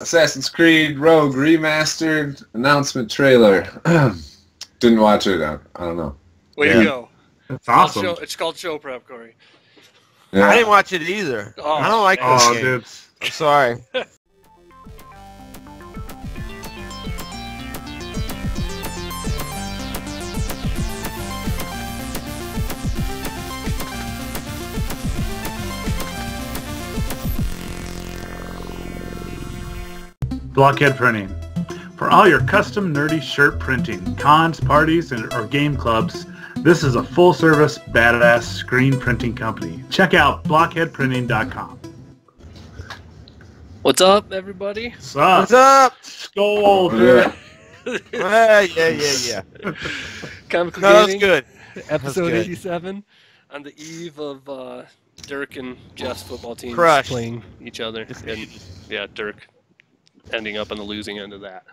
Assassin's Creed Rogue Remastered announcement trailer. Didn't watch it. I don't know. Way to go. That's awesome. It's called show prep, Corey. Yeah. I didn't watch it either. Oh, I don't like this game. Dude. I'm sorry. Blockhead Printing. For all your custom nerdy shirt printing, cons, parties, or game clubs, this is a full-service, badass screen printing company. Check out blockheadprinting.com. What's up, everybody? What's up? What's up? Skull. Yeah. Comically No, that's Gaming, good. episode good. 87, on the eve of Dirk and Jeff's football teams Crushed. playing each other. And, yeah, Dirk ending up on the losing end of that.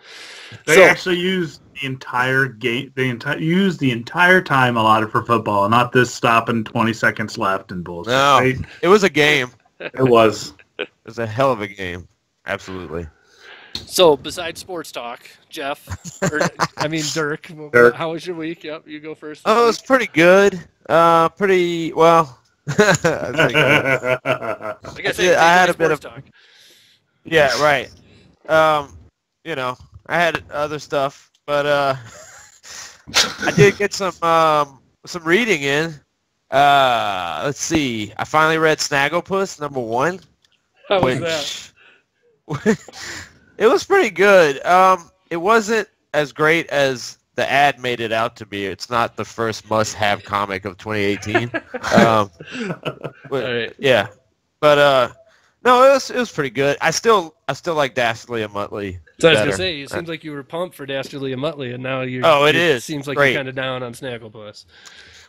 They actually used the entire game. They used the entire time allotted for football, not this stopping 20 seconds left and bullshit. No, it was a game. It was. It was a hell of a game. Absolutely. So, besides sports talk, Jeff, Dirk, Dirk. how was your week? Yep, you go first. Oh, it was pretty good. Pretty well. Pretty good. Like I said, I had a bit of talk. Yeah, right. You know, I had other stuff, but I did get some reading in. Let's see. I finally read Snagglepuss #1. How was that? It was pretty good. It wasn't as great as the ad made it out to be. It's not the first must-have comic of 2018. Right. Yeah, but no, it was pretty good. I still like Dastardly and Muttley. So I was better. gonna say, it seems like you were pumped for Dastardly and Muttley, and now you're. Oh, it is. Seems like Great. you're kind of down on Snagglepuss.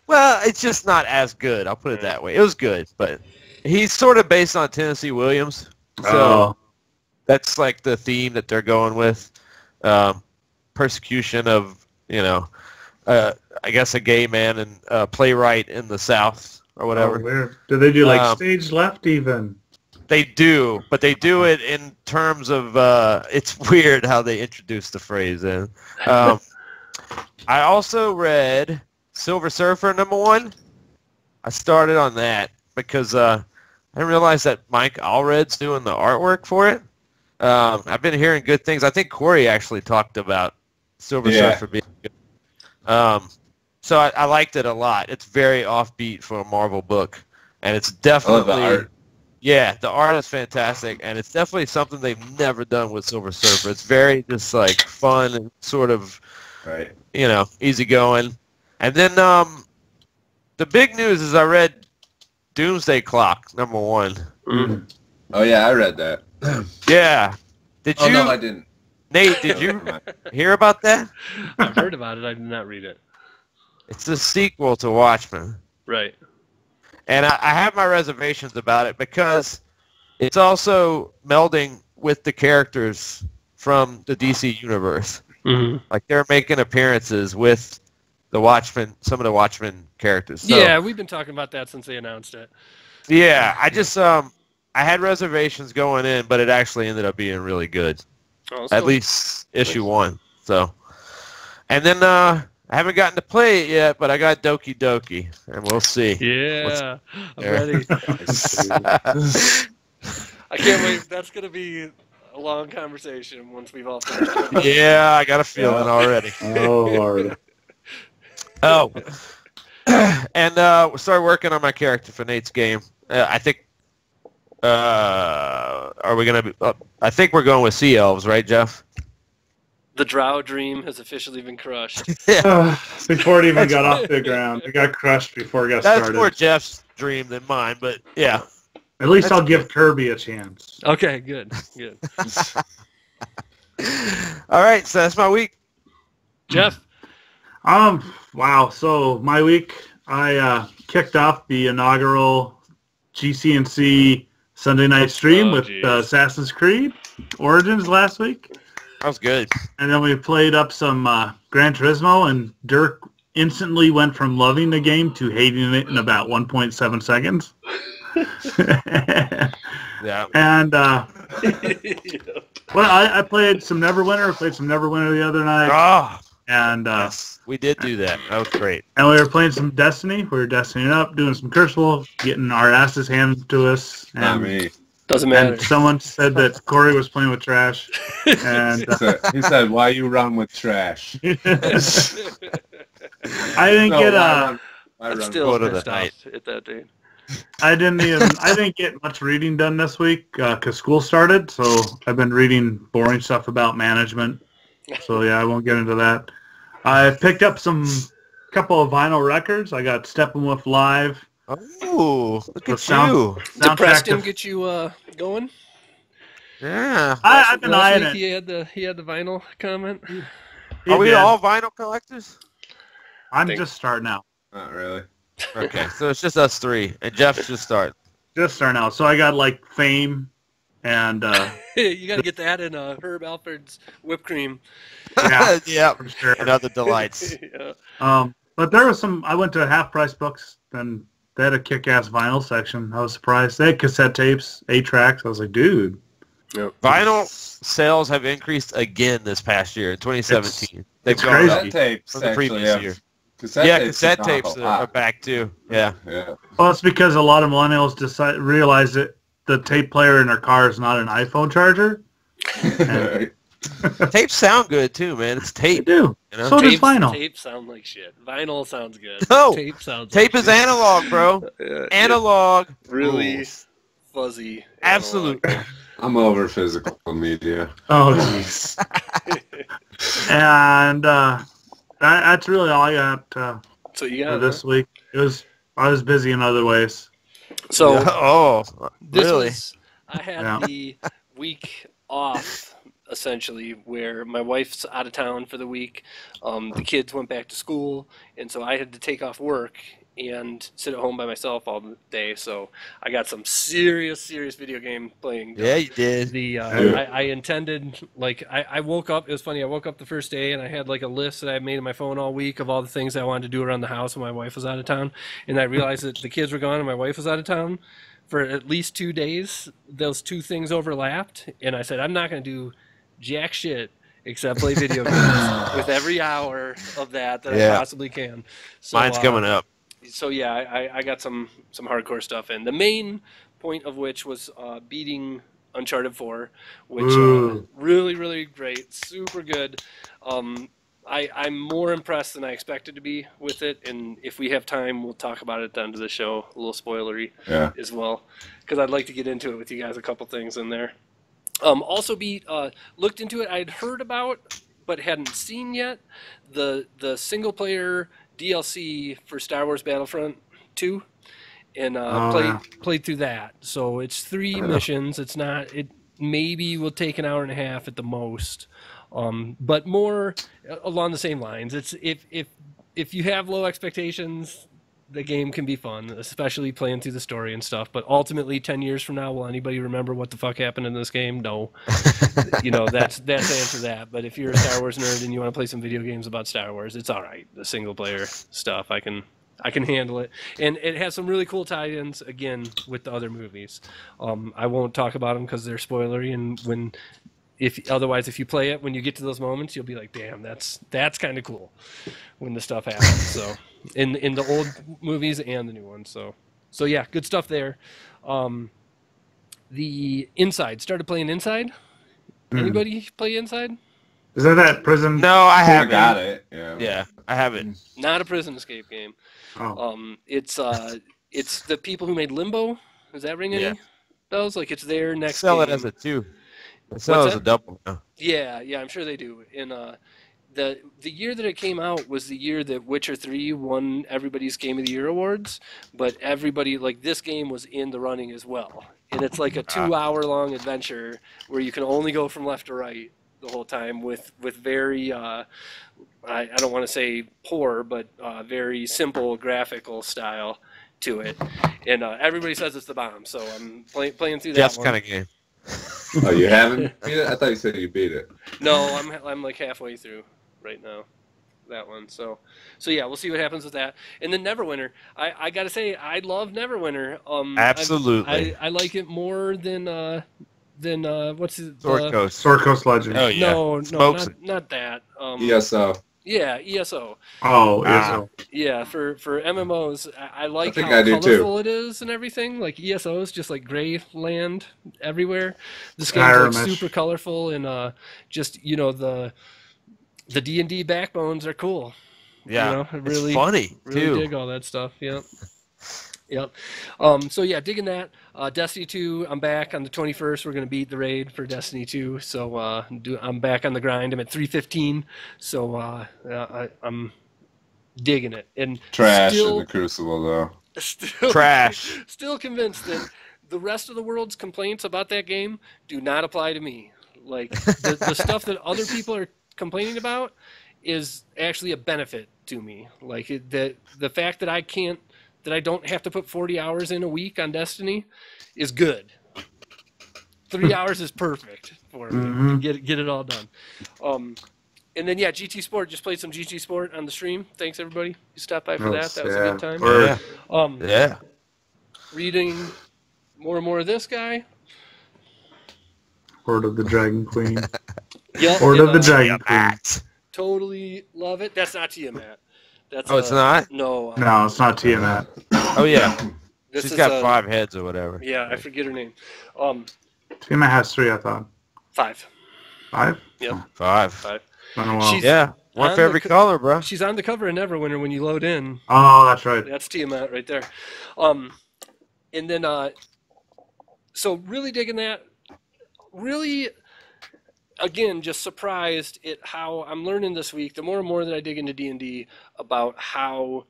Well, it's just not as good. I'll put it that way. It was good, but he's sort of based on Tennessee Williams, so that's like the theme that they're going with. Persecution of, I guess a gay man and playwright in the South or whatever. Oh, weird. Do they do like stage left even? They do, but they do it in terms of, it's weird how they introduce the phrase in. I also read Silver Surfer #1. I started on that because I didn't realize that Mike Allred's doing the artwork for it. I've been hearing good things. I think Corey actually talked about Silver Surfer being good. So I liked it a lot. It's very offbeat for a Marvel book, and it's definitely... I love the art. Yeah, the art is fantastic, and it's definitely something they've never done with Silver Surfer. It's very just like fun and sort of, right, easygoing. And then the big news is I read Doomsday Clock #1. Mm. Oh yeah, I read that. Yeah. Did you? No, I didn't. Nate, did you hear about that? I've heard about it. I did not read it. It's the sequel to Watchmen. Right. And I have my reservations about it because it's also melding with the characters from the DC universe. Mm-hmm. Like they're making appearances with the Watchmen, some of the Watchmen characters. So, yeah, we've been talking about that since they announced it. Yeah, I just I had reservations going in, but it actually ended up being really good. Oh, At least issue 1. So, and then I haven't gotten to play it yet, but I got Doki Doki, and we'll see. Yeah, I'm ready. I can't wait. That's going to be a long conversation once we've all finished. Yeah, I got a feeling already. Oh, Lord. Oh, and we started working on my character for Nate's game. I think, are we going to be, I think we're going with Sea Elves, right, Jeff? The Drow dream has officially been crushed. Before it even got off the ground. It got crushed before it got started. That's more Jeff's dream than mine, but yeah. At least I'll give Kirby a chance. Okay, good. All right, so that's my week. Jeff? Wow. So my week, I kicked off the inaugural GCNC Sunday night stream with Assassin's Creed Origins last week. That was good. And then we played up some Gran Turismo, and Dirk instantly went from loving the game to hating it in about 1.7 seconds. Yeah. And Well, I played some Neverwinter. I played some Neverwinter the other night. Ah, And yes, we did do that. That was great. And we were playing some Destiny. We were Destinying up, doing some Crucible, getting our asses handed to us. And, Not me. Doesn't matter. And someone said that Corey was playing with trash. And He said, "Why you run with trash?" I didn't get I'm still pissed off at that day. I didn't get much reading done this week because school started. So I've been reading boring stuff about management. So yeah, I won't get into that. I picked up couple of vinyl records. I got Steppenwolf Live. Oh, look at you. Did Preston get you going? Yeah. I've been eyeing it. He had the vinyl comment. Are we all vinyl collectors? I'm just starting out. Not really. Okay, so it's just us three, and Jeff's just starting. Just starting out. So I got like Fame and you got to get that in Herb Alfred's whipped cream. Yeah, yeah, for sure. And other delights. Yeah. But there was I went to Half Price Books, and they had a kick-ass vinyl section. I was surprised. They had cassette tapes, 8 tracks. I was like, dude. Yep. Vinyl sales have increased again this past year in 2017. They've it's gone crazy. up Tapes, from the previous year. Cassette cassette tapes are back too. Yeah. Well, it's because a lot of millennials realize that the tape player in their car is not an iPhone charger. Tapes sound good too, man. It's tape. They do. You know? So does vinyl. Tapes sound like shit. Vinyl sounds good. No. Tape sounds. Tape like is shit. analog, bro. Analog. Really rules. fuzzy. Absolutely. I'm over physical media. Oh, jeez. And that's really all I got So you for got this week. I was busy in other ways. So oh, this really? I had the week off essentially, where my wife's out of town for the week. The kids went back to school, and so I had to take off work and sit at home by myself all day. So I got some serious video game playing done. Yeah, you did. I intended, like, I woke up, it was funny, I woke up the first day and I had like a list that I made in my phone all week of all the things I wanted to do around the house when my wife was out of town. And I realized that the kids were gone and my wife was out of town for at least 2 days. Those two things overlapped, and I said, I'm not going to do jack shit except play video games with every hour of that I possibly can. So, mine's coming up. So yeah, I got some hardcore stuff in. The main point of which was beating Uncharted 4, which really great, super good. I'm more impressed than I expected to be with it, and if we have time, we'll talk about it at the end of the show, a little spoilery as well, because I'd like to get into it with you guys, a couple things in there. Also looked into it, I'd heard about, but hadn't seen yet, the single-player DLC for Star Wars Battlefront 2, and played through that. So it's 3 missions. It maybe will take an hour and a half at the most, but more along the same lines. It's if you have low expectations, the game can be fun, especially playing through the story and stuff. But ultimately, 10 years from now, will anybody remember what the fuck happened in this game? No. That's the answer to that. But if you're a Star Wars nerd and you want to play some video games about Star Wars, it's all right. The single player stuff, I can handle it. And it has some really cool tie-ins, again, with the other movies. I won't talk about them because they're spoilery, and if you play it, when you get to those moments, you'll be like, damn, that's kind of cool when the stuff happens. So in the old movies and the new ones. So yeah, good stuff there. The Inside, started playing Inside. Anybody play Inside? Is that prison? No, I haven't. I got it. Yeah, I haven't. Not a prison escape game. It's the people who made Limbo. Does that ring any bells? Like, it's their next Sell game. it as a 2. Sell it as a double. Yeah, I'm sure they do. And the year that it came out was the year that Witcher 3 won everybody's Game of the Year awards, but everybody, like, this game was in the running as well. And it's like a 2-hour-long adventure where you can only go from left to right the whole time with very, I don't want to say poor, but very simple graphical style to it. And everybody says it's the bomb, so I'm playing through that Jeff's one. kind of game. Oh, you haven't beat it? I thought you said you beat it. No, I'm like halfway through right now, that one. So yeah, we'll see what happens with that. And then Neverwinter, I gotta say, I love Neverwinter. Absolutely. I like it more than then what's it? Sword Coast. Sword Coast Legends. Oh yeah. No, Smokes it. not that. ESO. Yeah, ESO. Oh, ESO. Yeah, for MMOs, I like think how I do, colorful it is and everything. Like ESO is just like gray land everywhere. This game's like Skyrim-ish. super colorful and just the D&D backbones are cool. Yeah. Really it's funny really too. dig all that stuff. Yep. Yep. So yeah, digging that. Destiny 2, I'm back on the 21st. We're gonna beat the raid for Destiny 2. So I'm back on the grind. I'm at 315. So I'm digging it. And Trash still, in the Crucible, though. still, Trash. Still convinced that the rest of the world's complaints about that game do not apply to me. Like the stuff that other people are complaining about is actually a benefit to me. Like the fact that I don't have to put 40 hours in a week on Destiny is good. 3 hours is perfect for me to get it all done. And then yeah, GT Sport, just played some GT Sport on the stream. Thanks everybody who stopped by for that. That was a good time. Yeah. Reading more and more of this guy. Horde of the Dragon Queen. Yep, Horde and, of the Dragon Queen. Matt. Totally love it. That's not Tiamat. That's It's not? No. No, it's not Tiamat. Oh yeah. This She's is got 5 heads or whatever. Yeah, I forget her name. Tiamat has 3, I thought. 5. 5? Yep. 5. I don't know. She's- Yeah. One on for the every co- color, bro. She's on the cover of Neverwinter when you load in. Oh, that's right. That's Tiamat right there. And then, so really digging that. Really, again, just surprised at how I'm learning this week. The more and more that I dig into D&D about how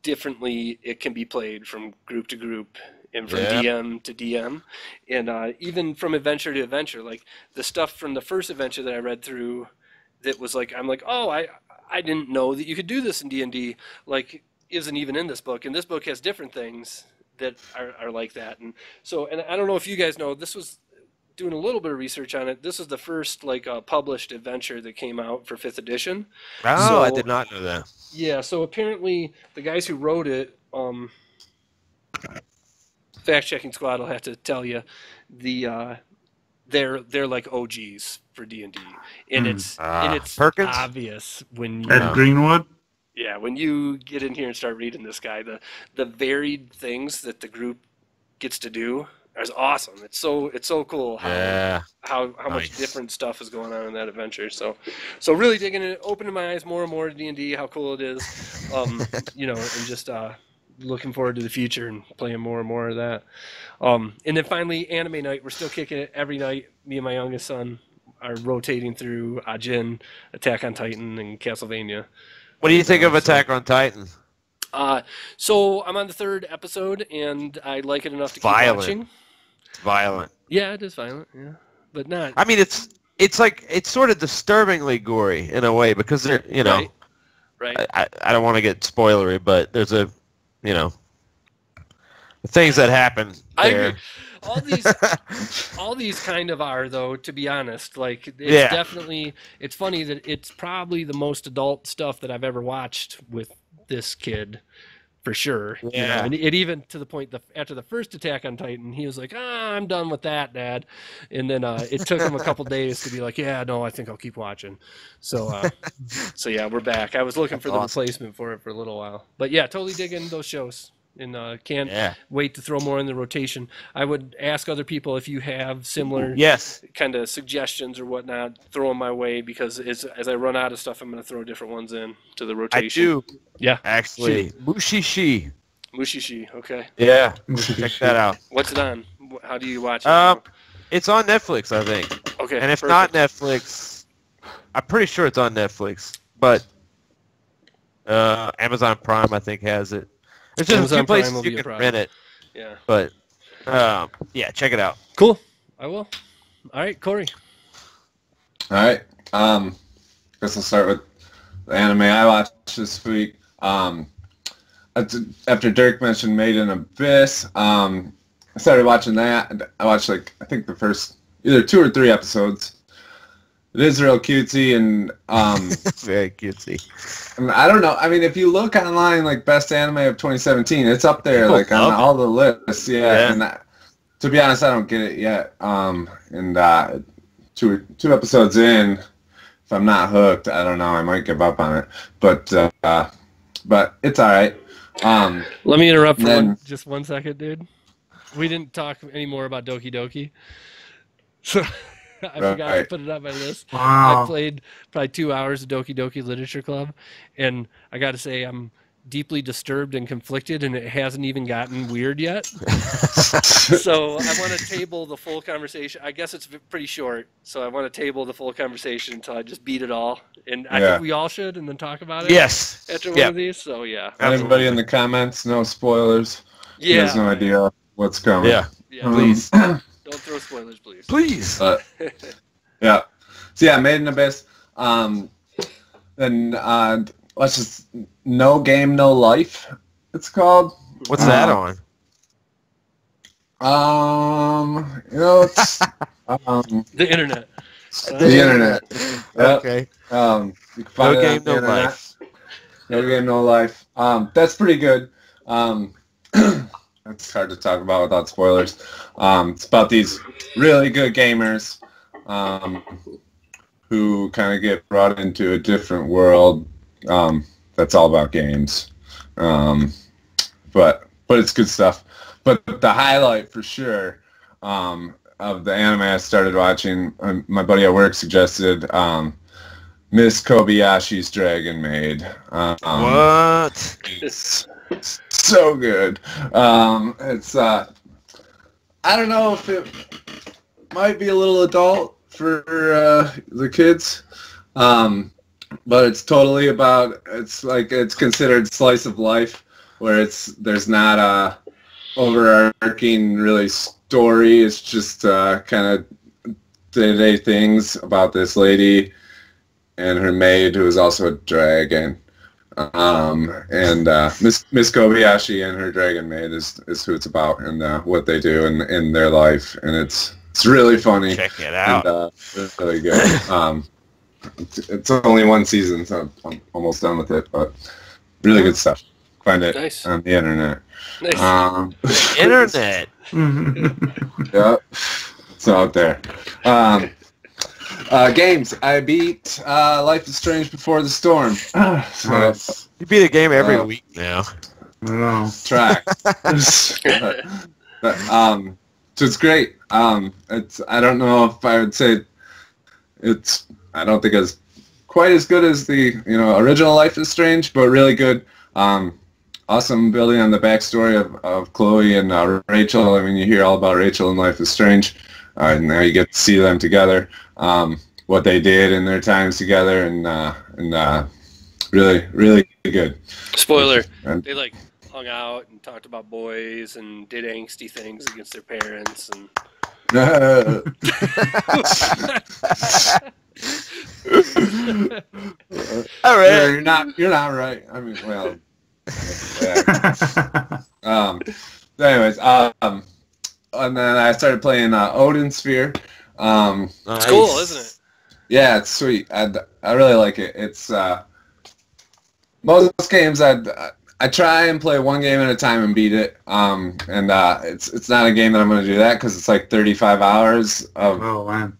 differently it can be played from group to group and from DM to DM, and even from adventure to adventure. Like the stuff from the first adventure that I read through, that was like I'm like, oh, I didn't know that you could do this in D&D. Like isn't even in this book, and this book has different things that are like that. And so, and I don't know if you guys know, this was doing a little bit of research on it. This is the first like published adventure that came out for 5th edition. Oh, So- I did not know that. Yeah, so apparently the guys who wrote it, fact checking squad will have to tell you, they're like OGs for D&D, and it's Perkins? obvious when you Ed Greenwood? yeah, when you get in here and start reading this guy, the varied things that the group gets to do is awesome. It's so cool how much Nice. different stuff is going on in that adventure. So really digging it, opening my eyes more and more to D&D, how cool it is, and just looking forward to the future and playing more and more of that. And then finally, anime night. We're still kicking it every night. Me and my youngest son are rotating through Ajin, Attack on Titan, and Castlevania. What do you think of Attack on Titan? So I'm on the 3rd episode, and I like it enough to keep Violent. watching. It's violent. Yeah, it is violent. Yeah, but not. I mean, it's like it's sort of disturbingly gory in a way because they're Right. I don't want to get spoilery, but there's the things that happen I there. agree. All these kind of are, though, to be honest. Like, it's definitely, it's funny that it's probably the most adult stuff that I've ever watched with this kid, for sure. Yeah. And it even to the point after the first Attack on Titan, he was like, I'm done with that, Dad. And then it took him a couple days to be like, yeah, no, I think I'll keep watching. So, yeah, we're back. I was looking for the replacement for it for a little while. But yeah, totally digging those shows. And can't wait to throw more in the rotation. I would ask other people if you have similar kind of suggestions or whatnot, throw them my way, because as I run out of stuff, I'm going to throw different ones in to the rotation. I do. Yeah. Actually, Mushishi. Mushishi, okay. Yeah. Check that out. What's it on? How do you watch it? It's on Netflix, I think. Okay. And if not Netflix, I'm pretty sure it's on Netflix. But Amazon Prime, I think, has it. There's just a few places you can rent it. Yeah. But, yeah, check it out. Cool. I will. All right, Corey. All right. Guess I'll start with the anime I watched this week. After Dirk mentioned Made in Abyss, I started watching that. I watched, I think the first either 2 or 3 episodes. It is real cutesy and very cutesy. And I don't know. I mean, if you look online, best anime of 2017, it's up there, on all the lists. Yeah. And to be honest, I don't get it yet. And two episodes in, if I'm not hooked, I don't know, I might give up on it. But it's all right. Let me interrupt for just 1 second, dude. We didn't talk anymore about Doki Doki. So I forgot to put it on my list. Wow. I played probably 2 hours of Doki Doki Literature Club, and I got to say I'm deeply disturbed and conflicted, and it hasn't even gotten weird yet. So I want to table the full conversation. I guess it's pretty short, so I want to table the full conversation until I just beat it all. And I think we all should, and then talk about it. Yes. After one of these. So yeah. Anybody in the comments? No spoilers. Yeah. He has no idea what's coming. Yeah. Please. Don't throw spoilers, please. Please. Yeah. So yeah, Made in Abyss. Then let's just No Game No Life. It's called. What's that on? It's The internet. the internet. Okay. You can find No it Game on the No internet. Life. No Game No Life. That's pretty good. That's hard to talk about without spoilers. It's about these really good gamers who kind of get brought into a different world that's all about games. But it's good stuff. But the highlight for sure of the anime I started watching, my buddy at work suggested Miss Kobayashi's Dragon Maid. What? It's so good. It's I don't know if it might be a little adult for the kids, but it's totally about. It's considered slice of life, where there's not a overarching really story. It's just kind of day-to-day things about this lady and her maid, who is also a dragon. And Miss Kobayashi and her dragon maid is who it's about, and what they do in their life, and it's really funny. Check it out. And it's really good. It's only one season, so I'm almost done with it, but really good stuff. Find it on the internet. Nice. Internet. Yep, it's out there. Games. I beat Life is Strange Before the Storm. So, You beat a game every week now. I know. Track. So it's great. It's I don't know if I would say it's. I don't think it's quite as good as the original Life is Strange, but really good. Awesome building on the backstory of Chloe and Rachel. I mean, you hear all about Rachel in Life is Strange, and now you get to see them together. What they did in their times together, and really, really good. Spoiler: they hung out and talked about boys and did angsty things against their parents and. All right. You're not right. I mean, well. Anyways, and then I started playing Odin Sphere. Nice. It's cool, isn't it? Yeah, it's sweet. I really like it. It's most games I try and play one game at a time and beat it. And it's not a game that I'm going to do that because it's like 35 hours of. Oh man.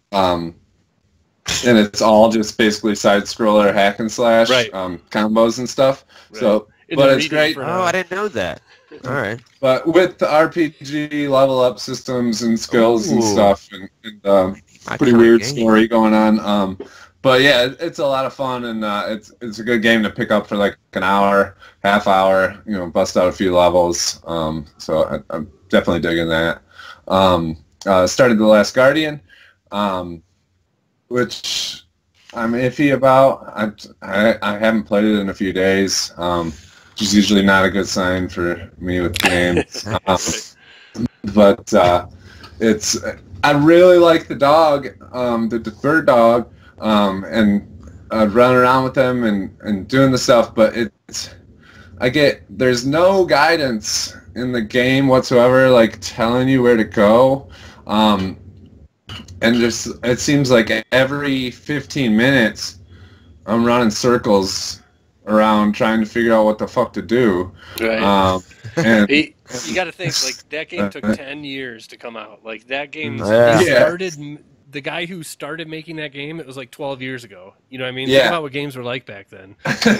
And it's all just basically side scroller hack and slash combos and stuff. Right. So, but it's great. Oh, I didn't know that. All right. But with the RPG level up systems and skills and stuff, and pretty weird story going on. But yeah, it's a lot of fun, and it's a good game to pick up for like an hour, half hour. Bust out a few levels. So I'm definitely digging that. Started The Last Guardian, which I'm iffy about. I haven't played it in a few days. Which is usually not a good sign for me with games. But I really like the dog, the bird dog, and run around with them and doing the stuff. But there's no guidance in the game whatsoever, like telling you where to go. And it seems like every 15 minutes I'm running circles around trying to figure out what the fuck to do. Right. And you got to think, like, that game took 10 years to come out. Like, that game Yeah. started. The guy who started making that game, it was like 12 years ago. You know what I mean? Yeah. Think about what games were like back then.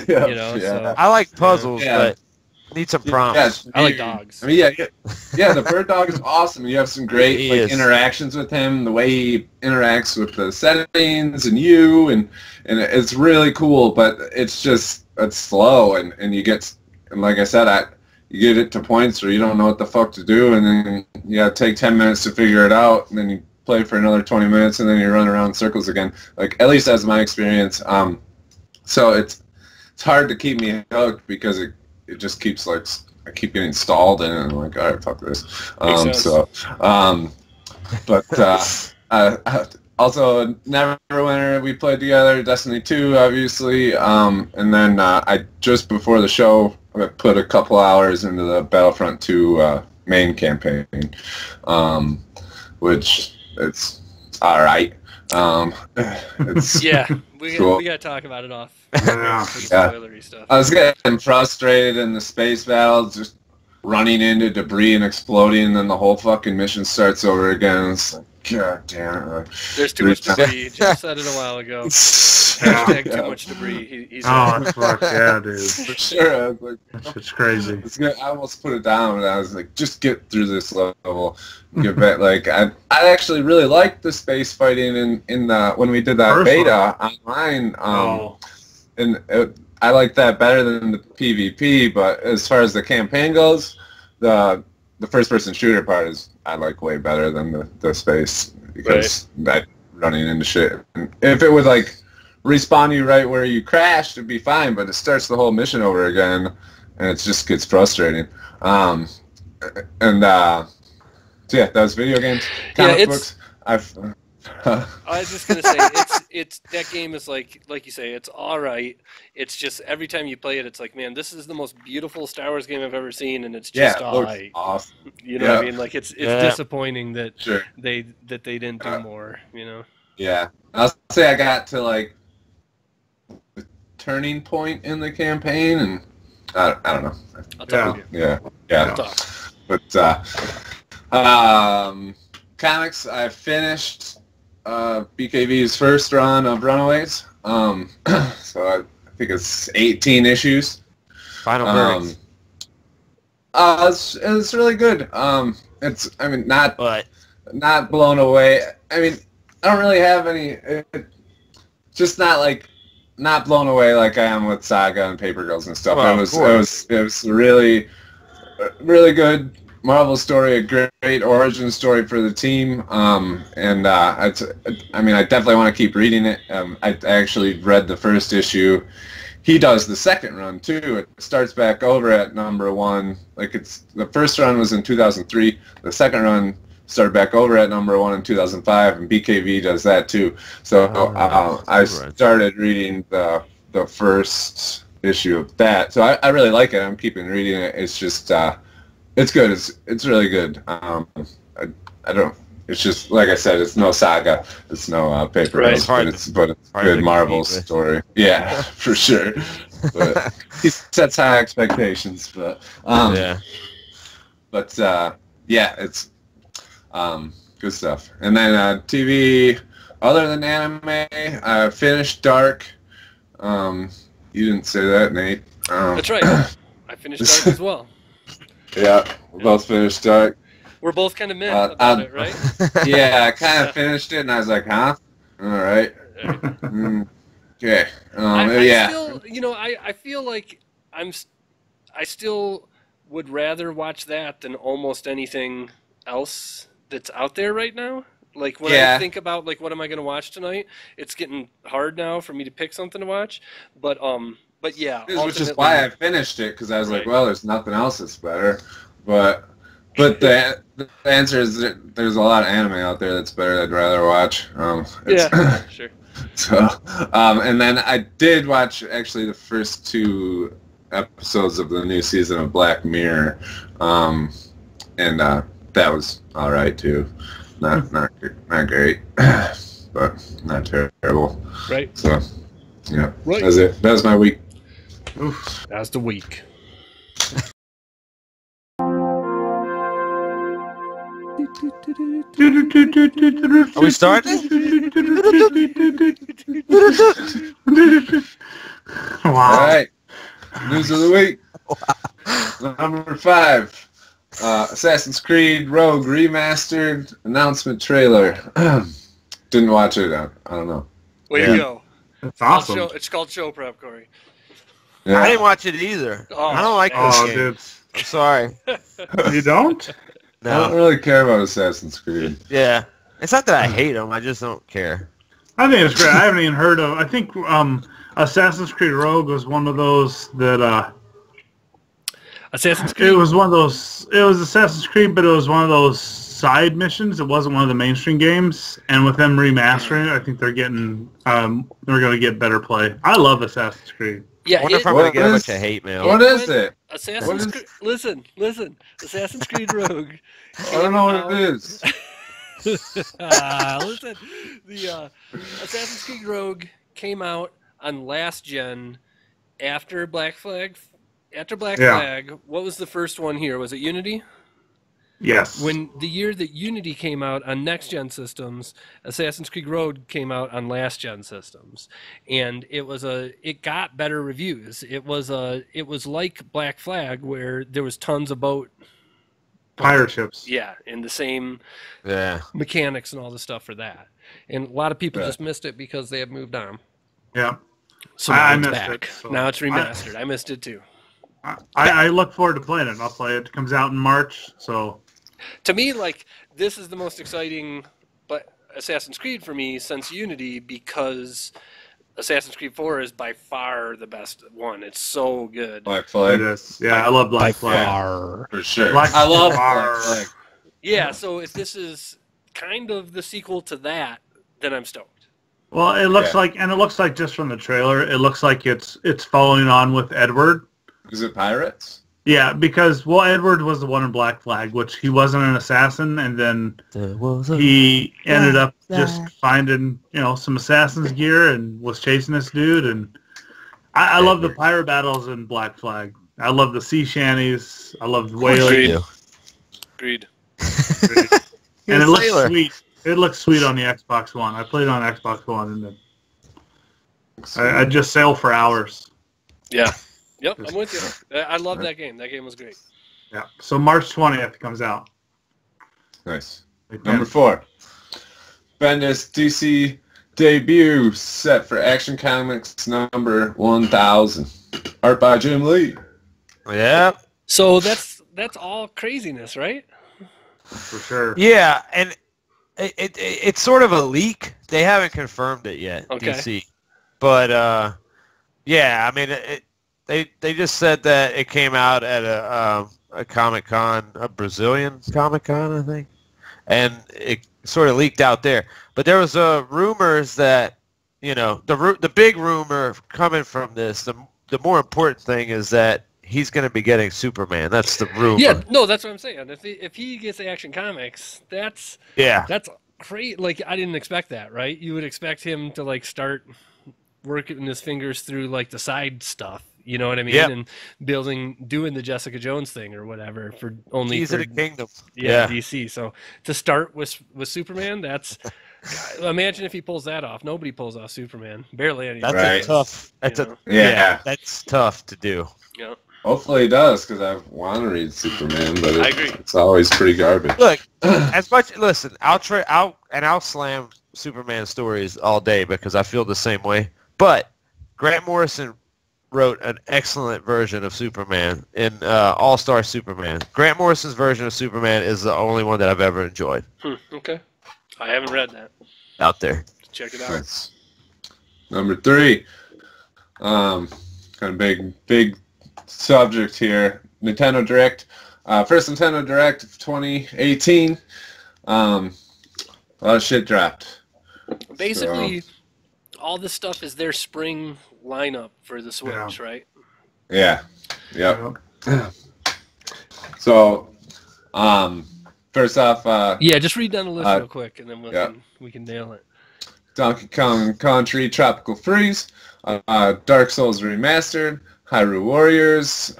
yeah, You know, so I like puzzles, Yeah. but need some prompts. I like dogs. I mean, yeah, the bird dog is awesome. You have some great He like is. interactions with him, the way he interacts with the settings and you, and it's really cool. But it's slow, and you get, and like I said, you get it to points where you don't know what the fuck to do, and then you gotta take 10 minutes to figure it out, and then you play for another 20 minutes, and then you run around in circles again. Like, at least that's my experience. So it's hard to keep me hooked because it just keeps like, I keep getting stalled in, and I'm like, all right, fuck this. Also, Neverwinter, we played together, Destiny 2, obviously, and then I just before the show I put a couple hours into the Battlefront 2 main campaign, which it's all right. It's we cool. got to talk about it off. Yeah. Spoilery stuff. I was getting frustrated in the space battles, just running into debris and exploding, and then the whole fucking mission starts over again. It's like, god damn it. There's too much debris. Jim said it a while ago. Hashtag too much debris. He's Oh, fuck yeah, dude. For sure. I was like, It's crazy. I almost put it down, and I was like, just get through this level. Get back. Like, I actually really liked the space fighting in the when we did that First beta online. And I like that better than the PvP. But as far as the campaign goes, the first-person shooter part is I like way better than the space, because that running into shit. And if it would like respawn you right where you crashed, it'd be fine. But it starts the whole mission over again, and it just gets frustrating. So yeah, that was video games, comic books. I was just gonna say it's that game is like you say, it's all right. It's just every time you play it, it's like, man, this is the most beautiful Star Wars game I've ever seen, and it's just all right. Awesome. You know what I mean? Like it's disappointing that they didn't do more. You know? Yeah, I'll say I got to like the turning point in the campaign, and I don't know. I'll talk to you. Yeah. I'll talk. But comics, I finished BKV's first run of Runaways. So I think it's 18 issues. Final verdict. It's really good. Not blown away. I mean, I don't really have any. Just not blown away like I am with Saga and Paper Girls and stuff. Well, it was really, really good Marvel story, a great origin story for the team. I definitely want to keep reading it. I actually read the first issue. He does the second run too. It starts back over at #1. The first run was in 2003. The second run started back over at #1 in 2005, and BKV does that too. So I started reading the first issue of that. So I really like it. I'm keeping reading it. It's just it's good. It's really good. I don't. It's just like I said. It's no Saga. It's no Paper Girls, but it's good Marvel story. Yeah, for sure. But he sets high expectations. But it's good stuff. And then TV. Other than anime, I finished Dark. You didn't say that, Nate. That's right. I finished Dark as well. Yeah, we both finished Dark. We're both kind of meh about it, right? Yeah, I kind of finished it, and I was like, huh? All right. Okay. I still, I feel like I still would rather watch that than almost anything else that's out there right now. Like, when I think about, like, what am I going to watch tonight, it's getting hard now for me to pick something to watch. But yeah. Which is why I finished it, because I was like, well, there's nothing else that's better. But the answer is that there's a lot of anime out there that's better that I'd rather watch. Sure. So, and then I did watch, actually, the first 2 episodes of the new season of Black Mirror. And that was all right, too. Not great, but not terrible. Right. So, yeah, right. That's it. That was my week. Oof. That's the week. Are we starting? Wow. All right. News of the week. Number 5. Assassin's Creed Rogue Remastered announcement trailer. Didn't watch it. I don't know. Way to go. That's awesome. It's called show prep, Corey. Yeah. I didn't watch it either. Oh, I don't like Oh, this game. dude. I'm sorry. You don't? I don't No. really care about Assassin's Creed. Yeah. It's not that I hate them. I just don't care. I think it's great. I haven't even heard of. I think Assassin's Creed Rogue was one of those that. Assassin's Creed. It was one of those. It was Assassin's Creed, but it was one of those side missions. It wasn't one of the mainstream games. And with them remastering it, I think they're getting. They're going to get better play. I love Assassin's Creed. Yeah, I wonder if I'm going to get a bunch of hate mail. What is it? Assassin's Creed. Listen. Assassin's Creed Rogue. I don't know what it is. Listen, the Assassin's Creed Rogue came out on last gen after Black Flag. After Black Flag, what was the first one here? Was it Unity? Yes. When the year that Unity came out on next gen systems, Assassin's Creed Rogue came out on last gen systems, and it got better reviews. It was like Black Flag, where there was tons of boat. Pirate ships. Yeah, and the same Yeah. mechanics and all the stuff for that. And a lot of people just missed it because they had moved on. Yeah. So now I it's missed back. it, so Now it's remastered. I missed it too. I look forward to playing it. I'll play it. It comes out in March, so. To me, like, this is the most exciting Assassin's Creed for me since Unity, because Assassin's Creed 4 is by far the best one. It's so good. Black Flag. It is. Yeah, I love Black Flag. For sure. Black I love Flag. Black Flag. Yeah, so if this is kind of the sequel to that, then I'm stoked. Well, it looks like, and it looks like just from the trailer, it looks like it's following on with Edward. Is it pirates? Yeah, because Edward was the one in Black Flag, which he wasn't an assassin, and then he ended up just finding some assassin's gear and was chasing this dude. And I love the pirate battles in Black Flag. I love the sea shanties. I love the whaling. Agreed. And it looks sweet. It looks sweet on the Xbox One. I played it on Xbox One, and I just sail for hours. Yeah. Yep, I'm with you. I love that game. That game was great. Yeah. So March 20th comes out. Nice. Number 4. Bendis DC debut set for Action Comics number 1000. Art by Jim Lee. Yeah. So that's all craziness, right? For sure. Yeah, and it's sort of a leak. They haven't confirmed it yet, Okay. DC. But, yeah, I mean, they just said that it came out at a Comic-Con, a Brazilian Comic-Con, I think. And it sort of leaked out there. But there was rumors that, the big rumor coming from this, the more important thing is that he's going to be getting Superman. That's the rumor. Yeah, no, that's what I'm saying. If he gets Action Comics, that's great. Like, I didn't expect that, right? You would expect him to, like, start working his fingers through, like, the side stuff. You know what I mean? Yep. And doing the Jessica Jones thing or whatever for only Keys of the Kingdom. Yeah, DC. So to start with Superman, that's imagine if he pulls that off. Nobody pulls off Superman. Barely anyone. That's a tough. That's tough to do. Yeah. Hopefully he does, because I want to read Superman, but I agree. It's always pretty garbage. Look, I'll slam Superman stories all day because I feel the same way. But Grant Morrison wrote an excellent version of Superman in All-Star Superman. Grant Morrison's version of Superman is the only one that I've ever enjoyed. Okay. I haven't read that. Out there. Check it out. Nice. Number 3. Kind of big subject here. Nintendo Direct. First Nintendo Direct of 2018. A lot of shit dropped. Basically, all this stuff is their spring lineup for the Switch, right? Yeah. Yep. So, first off, just read down the list real quick, and then we can nail it. Donkey Kong Country Tropical Freeze, Dark Souls Remastered, Hyrule Warriors,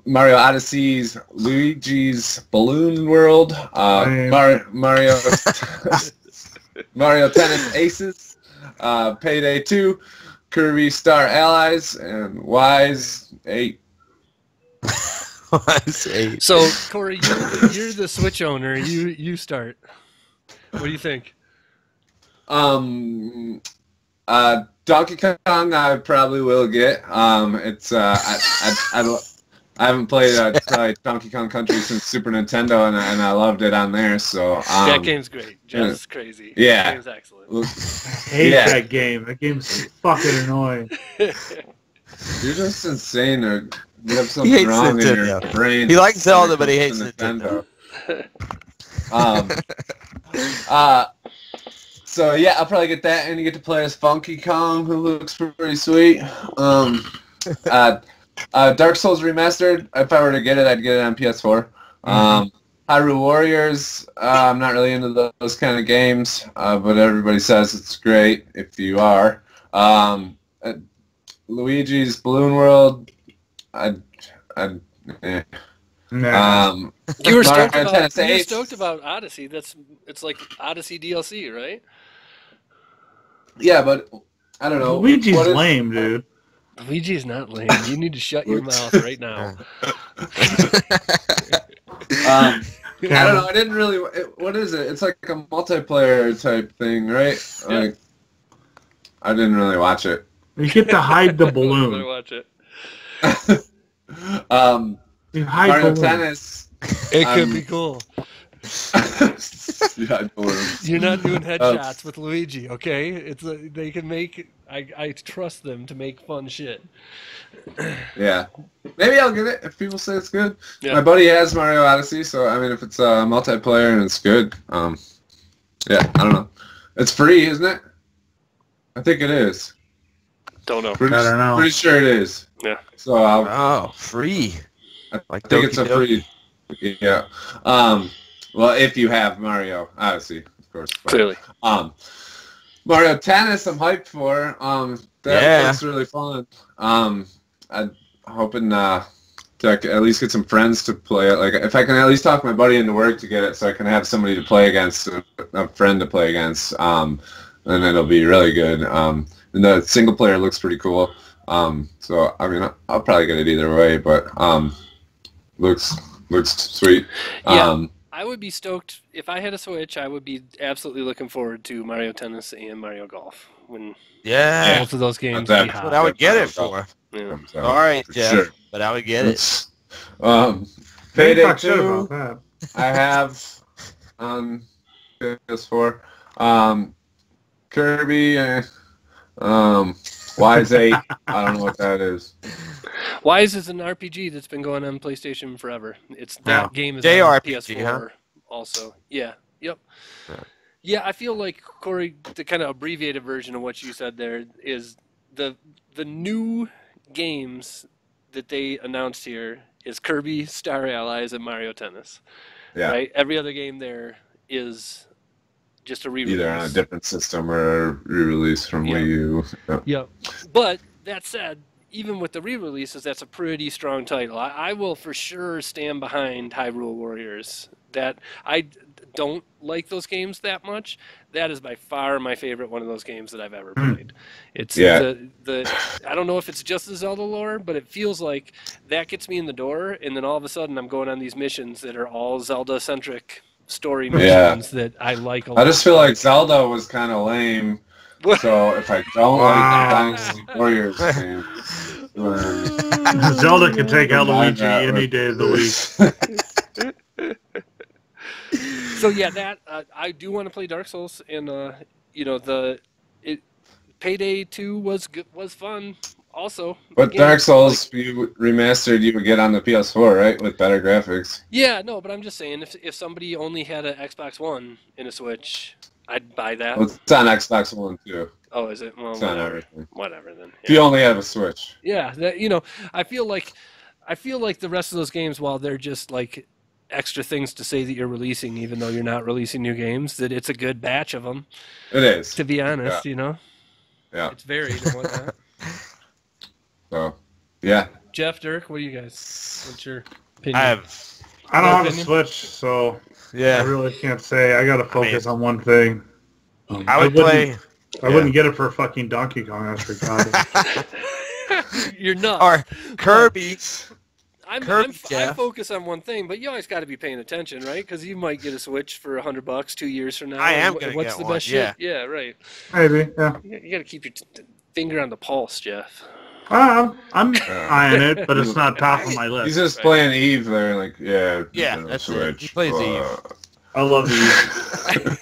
Mario Odyssey's Luigi's Balloon World, Mario Mario Tennis Aces, Payday 2, Kirby Star Allies, and Wise 8. Wise 8. So, Corey, you're the Switch owner. You start. What do you think? Donkey Kong I probably will get. It's I haven't played Donkey Kong Country since Super Nintendo, and I loved it on there. So that game's great. Just crazy. Yeah, that game's excellent. I hate that game. That game's fucking annoying. You're just insane, or you have something wrong in your brain. He likes Zelda, but he hates Nintendo. So yeah, I'll probably get that, and you get to play as Funky Kong, who looks pretty sweet. Dark Souls Remastered, if I were to get it, I'd get it on PS4. Hyrule Warriors, I'm not really into those kind of games, but everybody says it's great if you are. Luigi's Balloon World, You were stoked about Odyssey. It's like Odyssey DLC, right? Yeah, but I don't know. Luigi's lame, dude. Luigi's not lame. You need to shut your mouth right now. I don't know. I didn't really. What is it? It's like a multiplayer type thing, right? Yeah. Like, I didn't really watch it. You get to hide the I balloon. really watch it. You hide Mario balloon. Tennis. It could be cool. Yeah, You're not doing headshots with Luigi, okay? It's they can make. I trust them to make fun shit. Yeah, maybe I'll get it if people say it's good. Yeah. My buddy has Mario Odyssey, so I mean, if it's multiplayer and it's good, yeah, I don't know. It's free, isn't it? I think it is. Don't know. I don't know. Pretty sure it is. Yeah. So Free. I think it's a free. Yeah. Well, if you have Mario Odyssey, of course. But, Clearly. Mario Tennis, I'm hyped for. That looks really fun. I'm hoping to at least get some friends to play it. Like, if I can at least talk my buddy into work to get it, so I can have somebody to play against, a friend to play against, then it'll be really good. And the single player looks pretty cool. So I mean, I'll probably get it either way, but looks sweet. Yeah. I would be stoked if I had a Switch. I would be absolutely looking forward to Mario Tennis and Mario Golf. When both of those games, that's what I would get it for. Yeah. All right, Jeff, sure. but I would get it. Payday 2, I have on PS4. Kirby, Wise 8, I don't know what that is. Wise is an RPG that's been going on PlayStation forever. That game is JRPG, on PS4 also. Yeah. Yep. Yeah, I feel like, Corey, the kind of abbreviated version of what you said there is the new games that they announced here is Kirby, Star Allies, and Mario Tennis. Yeah. Right? Every other game there is just a re-release. Either on a different system or a re-release from Wii U. Yep. But that said, even with the re-releases, that's a pretty strong title. I will for sure stand behind Hyrule Warriors. That I don't like those games that much. That is by far my favorite one of those games that I've ever played. It's the I don't know if it's just the Zelda lore, but it feels like that gets me in the door, and then all of a sudden I'm going on these missions that are all Zelda-centric story missions that I like a lot. I just feel like Zelda was kind of lame. So if I don't like the Dynasty Warriors game, Zelda can take out Luigi any day of the week. So yeah, that I do want to play Dark Souls, and Payday 2 was fun. Also, but Dark Souls you remastered, you would get on the PS4, right, with better graphics. Yeah, no, but I'm just saying, if somebody only had an Xbox One and a Switch, I'd buy that. Well, it's on Xbox One too. Oh, is it? Well, it's on everything. Whatever then. Yeah. If you only have a Switch. Yeah, I feel like the rest of those games, while they're just like extra things to say that you're releasing, even though you're not releasing new games, that it's a good batch of them. It is. To be honest, Yeah. Yeah. It's varied and whatnot. So, yeah. Jeff, Dirk, what do you guys? What's your opinion? I don't have a Switch, so Yeah. I really can't say. I got to focus on one thing. I would play. I wouldn't get it for fucking Donkey Kong. That's retarded. You're nuts. Or Kirby. I focus on one thing, but you always got to be paying attention, right? Because you might get a Switch for $100 2 years from now. I am gonna What's get the one, best yeah. shit? Yeah, right. Maybe, yeah. You got to keep your finger on the pulse, Jeff. I'm eyeing it, but it's not top of my list. He's just playing Eve there, like, yeah. Yeah, that's it. He plays Eve. I love Eve.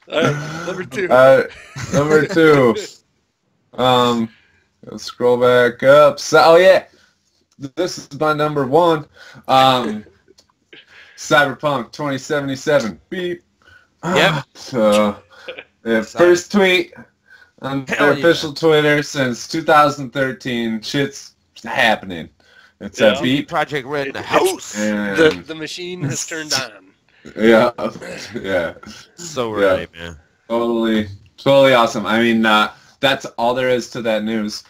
All right, number 2. Number 2. Let's scroll back up. So, yeah. This is my number 1. Cyberpunk 2077. Beep. Yep. So, yeah, first tweet on their official Twitter since 2013. Shit's happening. It's a beep. Project Red in the house. The machine has turned on. Yeah. So right, man. Totally awesome. I mean, that's all there is to that news.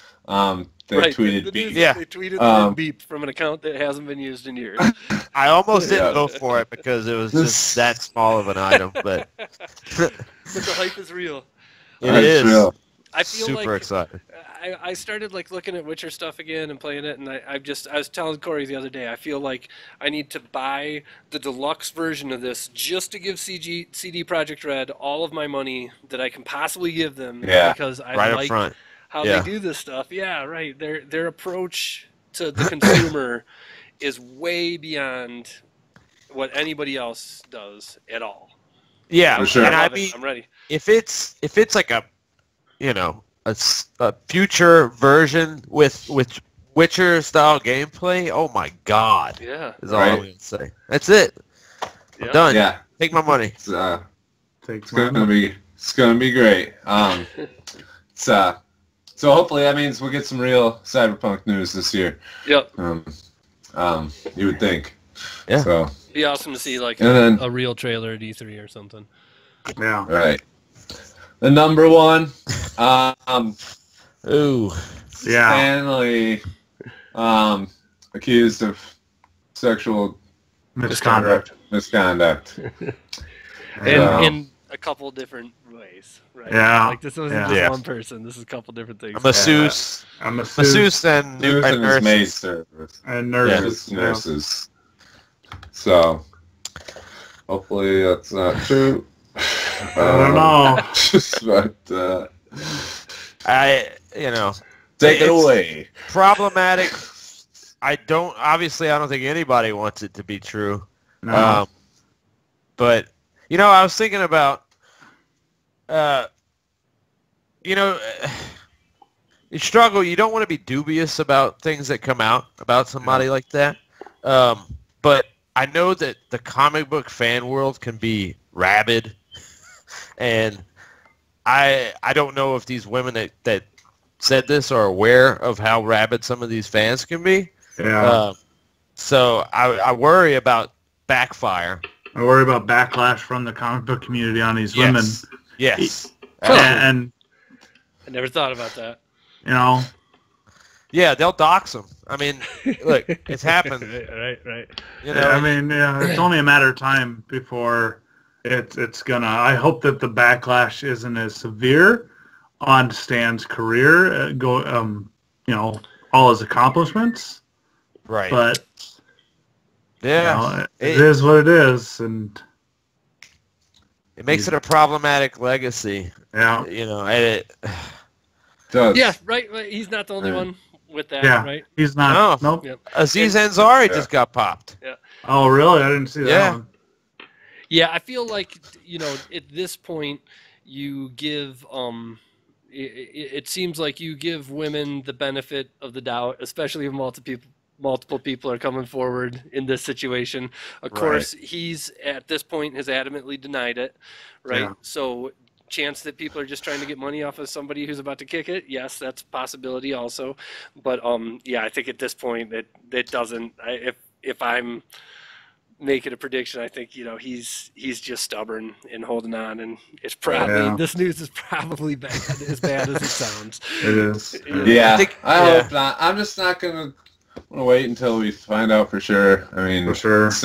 They tweeted beep. Yeah. They tweeted the beep from an account that hasn't been used in years. I almost didn't go for it because it was just that small of an item, but the hype is real. It is. Real. I feel super excited. I started like looking at Witcher stuff again and playing it, and I was telling Corey the other day, I feel like I need to buy the deluxe version of this just to give CD Projekt Red all of my money that I can possibly give them. Yeah. Because I right like up front. how they do this stuff. Yeah, right. Their approach to the consumer is way beyond what anybody else does at all. Yeah, for sure. And I mean, I'm ready. If it's like a future version with Witcher style gameplay, oh my god. Yeah. Is all I'm gonna say. That's it. I'm done. Yeah. Take my money. It's gonna be great. So hopefully that means we'll get some real Cyberpunk news this year. Yep. You would think. Yeah. So be awesome to see like then, a real trailer at E3 or something. Yeah. Right. The number 1. Ooh. Yeah. Stanley accused of sexual Misconduct. In a couple different ways, right? Yeah. Like this wasn't just one person. This is a couple different things. A masseuse and Masseuse and his maid nurses. service. And nurses. Yeah, nurses. So hopefully that's not true. I don't know. But take it away. Problematic. I don't think anybody wants it to be true. No. But I was thinking about you struggle. You don't want to be dubious about things that come out about somebody like that. But I know that the comic book fan world can be rabid, and I don't know if these women that said this are aware of how rabid some of these fans can be. Yeah. So I worry about backfire. I worry about backlash from the comic book community on these women. Yes. And I never thought about that. Yeah, they'll dox them. I mean, look, it's happened. Right. It's only a matter of time before it's gonna. I hope that the backlash isn't as severe on Stan's career, all his accomplishments. Right. But yeah, it is what it is, and it makes it a problematic legacy. Yeah. It does. Yeah, right. He's not the only one with that, right? He's not. No. Nope. Yep. Aziz Ansari just got popped. Yeah. Oh, really? I didn't see that one. Yeah, I feel like, at this point, you give, it seems like you give women the benefit of the doubt, especially if multiple people are coming forward in this situation. Of course, he's, at this point, has adamantly denied it, right? Yeah. So, chance that people are just trying to get money off of somebody who's about to kick it, yes, that's a possibility also. But, I think at this point, it doesn't, if I'm make it a prediction, I think he's just stubborn and holding on, and it's probably this news is probably as bad as it sounds. It is. Yeah, I hope not. I'm just not gonna wait until we find out for sure. I mean, for sure. It's,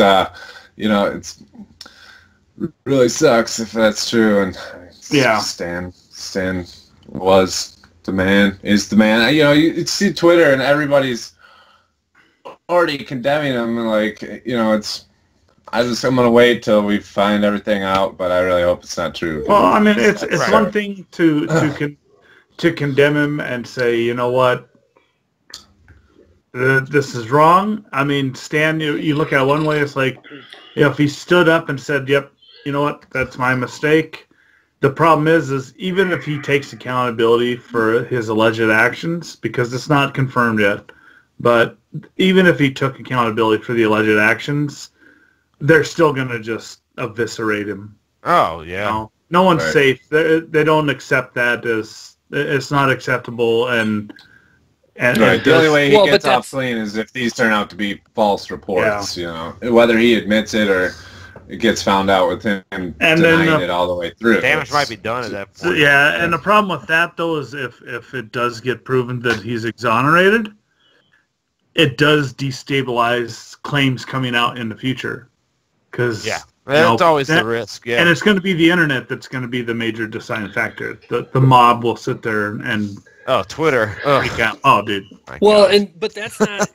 it's really sucks if that's true. And Stan was the man, is the man. You see Twitter and everybody's already condemning him, and I'm gonna wait till we find everything out, but I really hope it's not true. Well, I mean, it's one thing to condemn him and say, you know what, this is wrong. I mean, Stan, you look at it one way, it's like, if he stood up and said, yep, you know what, that's my mistake. The problem is even if he takes accountability for his alleged actions, because it's not confirmed yet, but even if he took accountability for the alleged actions, they're still going to just eviscerate him. Oh, yeah. No one's safe. They don't accept that as it's not acceptable. And the only way he gets off clean is if these turn out to be false reports. Whether he admits it or it gets found out with him denying it all the way through. Damage might be done at that point. And the problem with that, though, is if it does get proven that he's exonerated, it does destabilize claims coming out in the future. Because that's always the risk. Yeah, and it's going to be the internet that's going to be the major deciding factor. The mob will sit there and Twitter. Oh, dude. Well, but that's not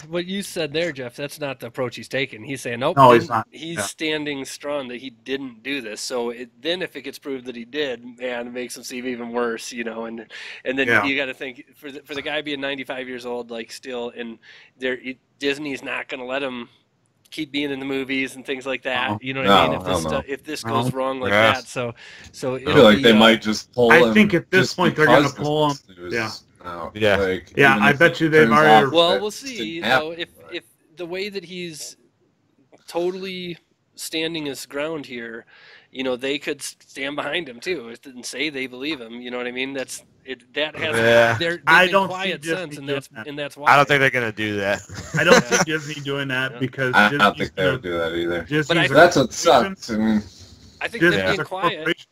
what you said there, Jeff. That's not the approach he's taking. He's saying nope. No, he's not. He's standing strong that he didn't do this. So then, if it gets proved that he did, man, it makes him seem even worse. And then you got to think for the guy being 95 years old, still, and Disney's not going to let him keep being in the movies and things like that. You know what I mean? If this goes wrong like that, so I feel like they might just pull him. I think at this point they're going to pull him. I bet you they've already. Well, we'll see. If the way that he's totally standing his ground here, they could stand behind him too. It didn't say they believe him. You know what I mean? That has I don't quiet sense, and that's why. I don't think they're gonna do that. I don't see Disney doing that because I don't think they would do that either. But that's what sucks. I think them being quiet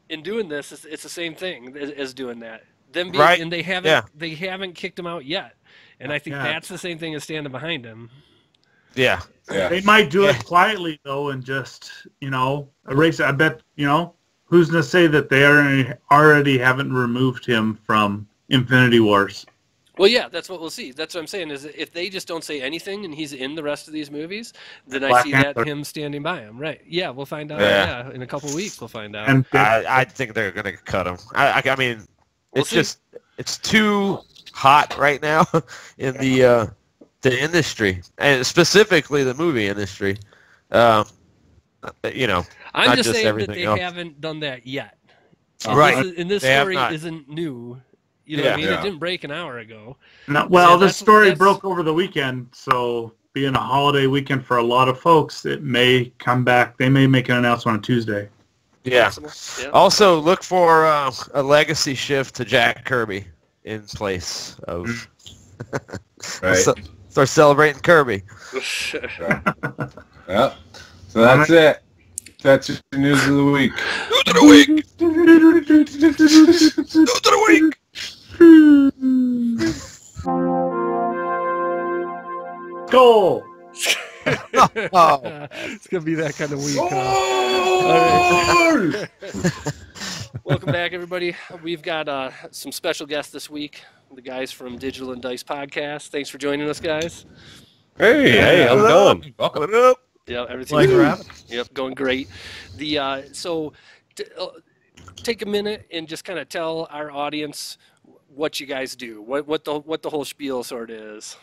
in doing this it's the same thing as doing that. Them being, and they haven't kicked him out yet, and I think that's the same thing as standing behind him. Yeah. They might do it quietly though, and just erase it. I bet who's going to say that they already haven't removed him from Infinity Wars? Well, yeah, that's what we'll see. That's what I'm saying is if they just don't say anything and he's in the rest of these movies, then I see that him standing by him. Right? Yeah, we'll find out. Yeah, in a couple of weeks we'll find out. And I think they're going to cut him. I mean, it's too hot right now in the industry, and specifically the movie industry. I'm just saying that they haven't done that yet. Right. And this story isn't new. You know what I mean? It didn't break an hour ago. No, well, the story broke over the weekend, so being a holiday weekend for a lot of folks, it may come back. They may make an announcement on Tuesday. Yeah. Also, look for a legacy shift to Jack Kirby in place of... Start celebrating Kirby. Yeah. So that's it. That's your news of the week. News of the week. News of the week. Goal. It's gonna be that kind of week. Welcome back, everybody. We've got some special guests this week. The guys from Digital and Dice Podcast. Thanks for joining us, guys. Hey, how's it going? Welcome up. Yeah, everything's going great. Take a minute and just kind of tell our audience what you guys do, what the whole spiel sort of is.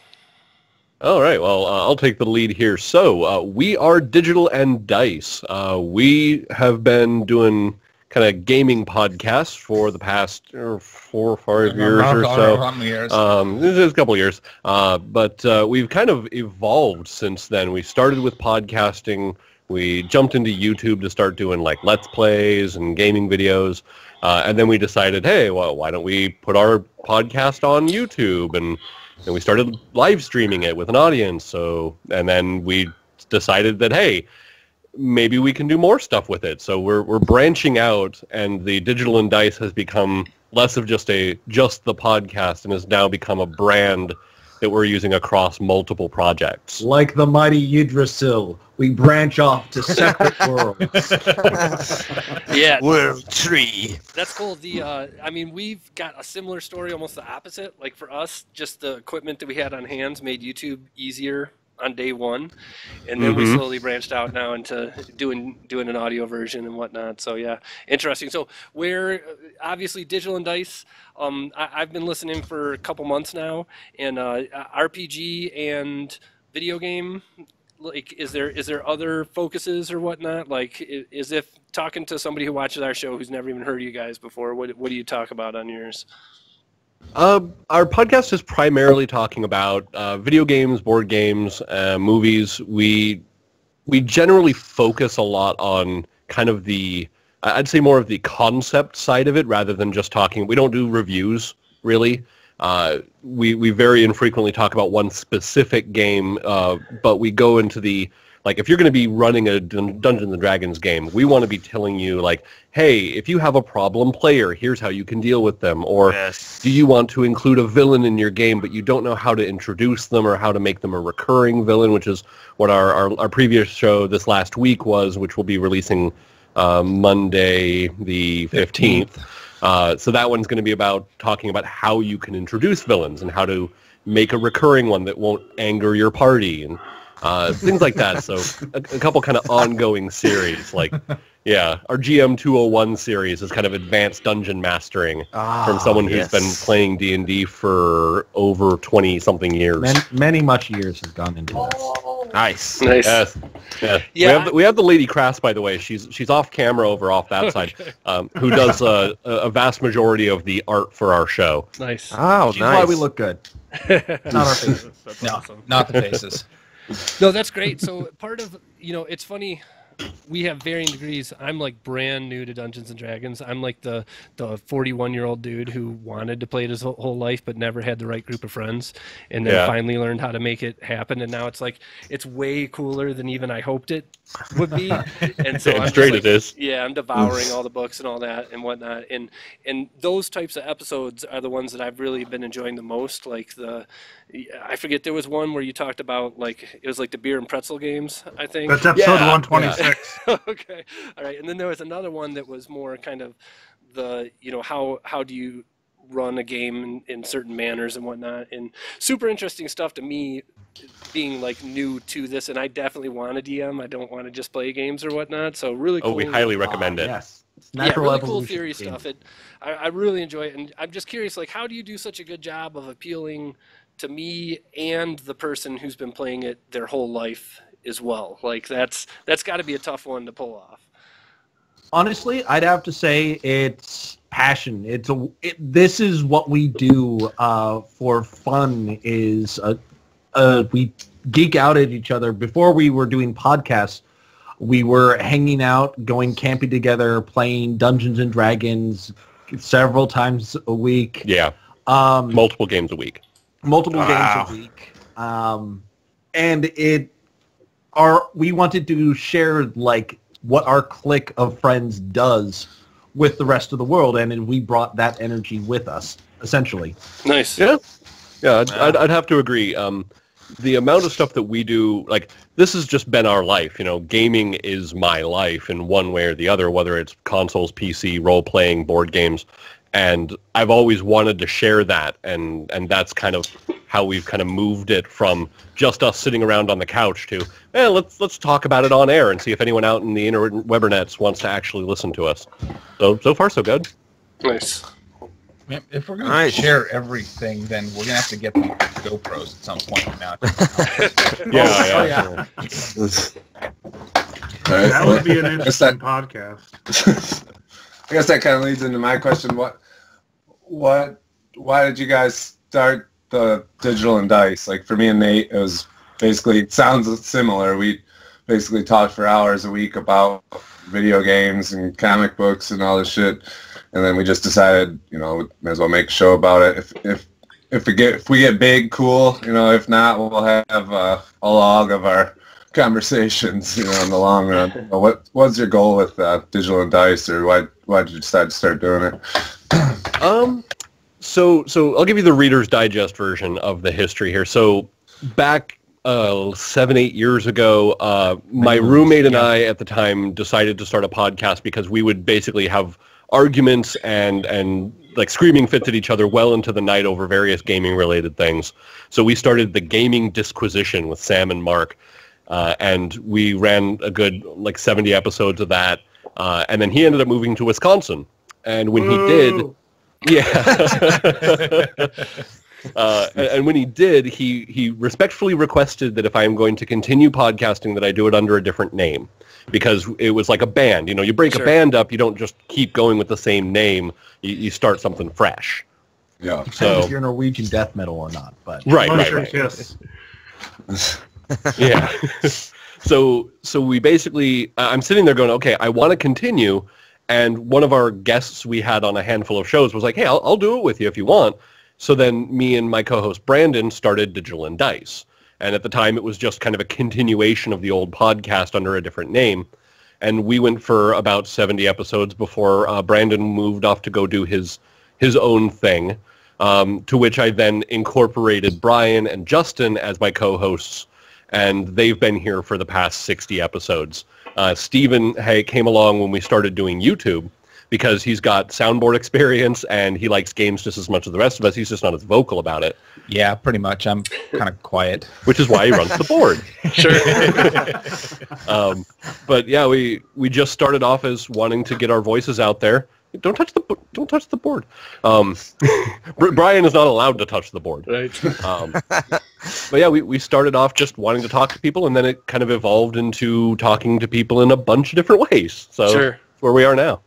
All right, well, I'll take the lead here. So we are Digital and Dice. We have been doing kind of gaming podcasts for the past 4 or 5 years or so. It's a couple of years. But we've kind of evolved since then. We started with podcasting. We jumped into YouTube to start doing like Let's Plays and gaming videos. And then we decided, hey, well, why don't we put our podcast on YouTube? And we started live streaming it with an audience. And then we decided that, hey, maybe we can do more stuff with it. So we're branching out, and the Digital and Dice has become less of just the podcast, and has now become a brand that we're using across multiple projects. Like the mighty Yggdrasil, we branch off to separate worlds. Yeah, World Tree. that's cool. I mean, we've got a similar story, almost the opposite. Like for us, just the equipment that we had on hands made YouTube easier on day one, and then we slowly branched out now into doing an audio version and whatnot. So yeah, interesting. So where obviously Digital and Dice, I've been listening for a couple months now, and RPG and video game. Like, is there other focuses or whatnot? Like, is if talking to somebody who watches our show who's never even heard of you guys before, what do you talk about on yours? Our podcast is primarily talking about video games, board games, movies. We generally focus a lot on kind of I'd say more of the concept side of it rather than just talking. We don't do reviews, really. We very infrequently talk about one specific game, but we go into like, if you're going to be running a Dungeons & Dragons game, we want to be telling you, like, hey, if you have a problem player, here's how you can deal with them. Or do you want to include a villain in your game, but you don't know how to introduce them or how to make them a recurring villain, which is what our previous show this last week was, which will be releasing Monday the 15th. So that one's going to be about talking about how you can introduce villains and how to make a recurring one that won't anger your party and things like that. So a couple kind of ongoing series. Like, yeah, our GM 201 series is kind of advanced dungeon mastering from someone who's been playing D&D for over 20-something years. Many much years have gone into this. Nice. Yes. Yeah. We have the Lady Crass, by the way. She's off camera off that side, who does a vast majority of the art for our show. Nice. Oh, She's why we look good. Not our faces. That's No, awesome. not the faces. No, that's great. So part of, it's funny, we have varying degrees. I'm like brand new to Dungeons and Dragons. I'm like the 41-year-old dude who wanted to play it his whole life but never had the right group of friends, and then finally learned how to make it happen. And now it's like, it's way cooler than even I hoped it would be. And so I'm straight it is. Yeah, I'm devouring all the books and all that and whatnot. And those types of episodes are the ones that I've really been enjoying the most. Like I forget, there was one where you talked about, like, it was like the beer and pretzel games, I think. That's episode 126. Okay. All right. And then there was another one that was more kind of how do you run a game in certain manners and whatnot. And super interesting stuff to me, being like new to this. And I definitely want a DM. I don't want to just play games or whatnot. So really cool. Oh, we highly recommend it. Yes. Really cool theory stuff. I really enjoy it. And I'm just curious, like, how do you do such a good job of appealing to me and the person who's been playing it their whole life as well? Like, that's got to be a tough one to pull off. Honestly, I'd have to say it's passion. This is what we do for fun. We geek out at each other. Before we were doing podcasts, we were hanging out, going camping together, playing Dungeons and Dragons several times a week. Yeah, multiple games a week. Multiple games a week. And we wanted to share, like, what our clique of friends does with the rest of the world, and we brought that energy with us, essentially. Nice. Yeah, I'd have to agree. The amount of stuff that we do, like, this has just been our life. Gaming is my life in one way or the other, whether it's consoles, PC, role-playing, board games. And I've always wanted to share that, and that's kind of how we've kind of moved it from just us sitting around on the couch to, let's talk about it on air and see if anyone out in the interwebernets wants to actually listen to us. So far, so good. Nice. If we're going to share everything, then we're going to have to get the GoPros at some point now. Yeah. That would be an interesting podcast. I guess that kind of leads into my question. Why did you guys start the Digital and Dice? Like, for me and Nate, it was basically, it sounds similar. We basically talked for hours a week about video games and comic books and all this shit. And then we just decided, may as well make a show about it. If we get big, cool. If not, we'll have a log of our conversations, in the long run. What was your goal with Digital and Dice, or why did you decide to start doing it? So I'll give you the Reader's Digest version of the history here. So back 7-8 years ago, my roommate and I at the time decided to start a podcast because we would basically have arguments and like screaming fits at each other well into the night over various gaming related things. So we started the Gaming Disquisition with Sam and Mark, and we ran a good 70 episodes of that. And then he ended up moving to Wisconsin, and when he did, and when he did, he respectfully requested that if I am going to continue podcasting, that I do it under a different name, because it was like a band. You break a band up, you don't just keep going with the same name. You start something fresh. Yeah. So if you're Norwegian death metal or not, but right. Yes. Yeah. So we basically, I'm sitting there going, okay, I want to continue. And one of our guests we had on a handful of shows was like, hey, I'll do it with you if you want. So then me and my co-host Brandon started Digital and Dice. And at the time, it was just kind of a continuation of the old podcast under a different name. And we went for about 70 episodes before Brandon moved off to go do his own thing, to which I then incorporated Brian and Justin as my co-hosts. And they've been here for the past 60 episodes. Steven came along when we started doing YouTube, because he's got soundboard experience and he likes games just as much as the rest of us. He's just not as vocal about it. Yeah, pretty much. I'm kind of quiet. Which is why he runs the board. Sure. But yeah, we just started off as wanting to get our voices out there. Don't touch the board. Brian is not allowed to touch the board. Right. But yeah, we started off just wanting to talk to people, and then it kind of evolved into talking to people in a bunch of different ways. So Sure. that's where we are now.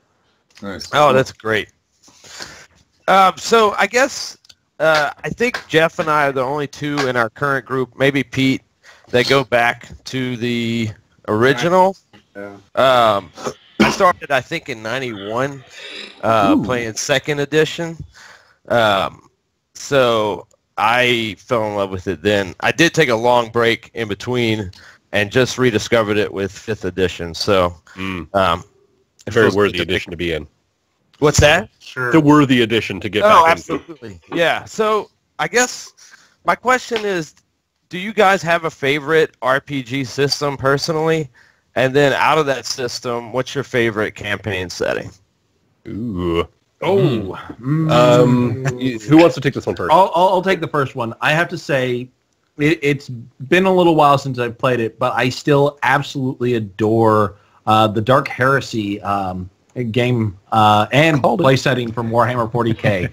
Nice. Oh, that's great. So I guess I think Jeff and I are the only two in our current group, maybe Pete, that go back to the original. Yeah. I started, I think, in '91, playing second edition. So I fell in love with it then. I did take a long break in between and just rediscovered it with 5th edition. So A very worthy edition to be in. What's that? Sure. The worthy edition to get back into. Absolutely. Yeah. So I guess my question is, do you guys have a favorite RPG system personally? And then out of that system, what's your favorite campaign setting? Ooh. Oh. Who wants to take this one first? I'll take the first one. I have to say, it's been a little while since I've played it, but I still absolutely adore the Dark Heresy game and play setting from Warhammer 40K.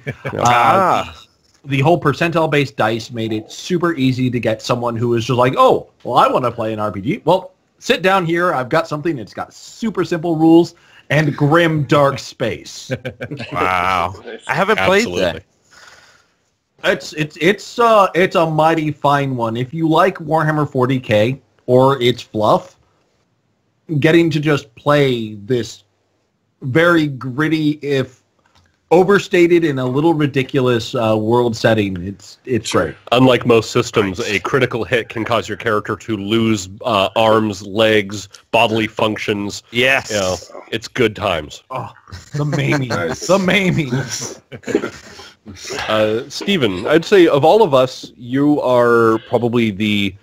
The whole percentile-based dice made it super easy to get someone who is just like, oh, well, I want to play an RPG. Well, sit down here. I've got something that's got super simple rules and grim dark space. Wow. I haven't played that. It's a mighty fine one. If you like Warhammer 40K or its fluff, getting to just play this very gritty, if overstated in a little ridiculous world setting, it's great. Unlike most systems, a critical hit can cause your character to lose arms, legs, bodily functions. Yes. It's good times. Oh, the maiming. The maiming. Steven, I'd say of all of us, you are probably the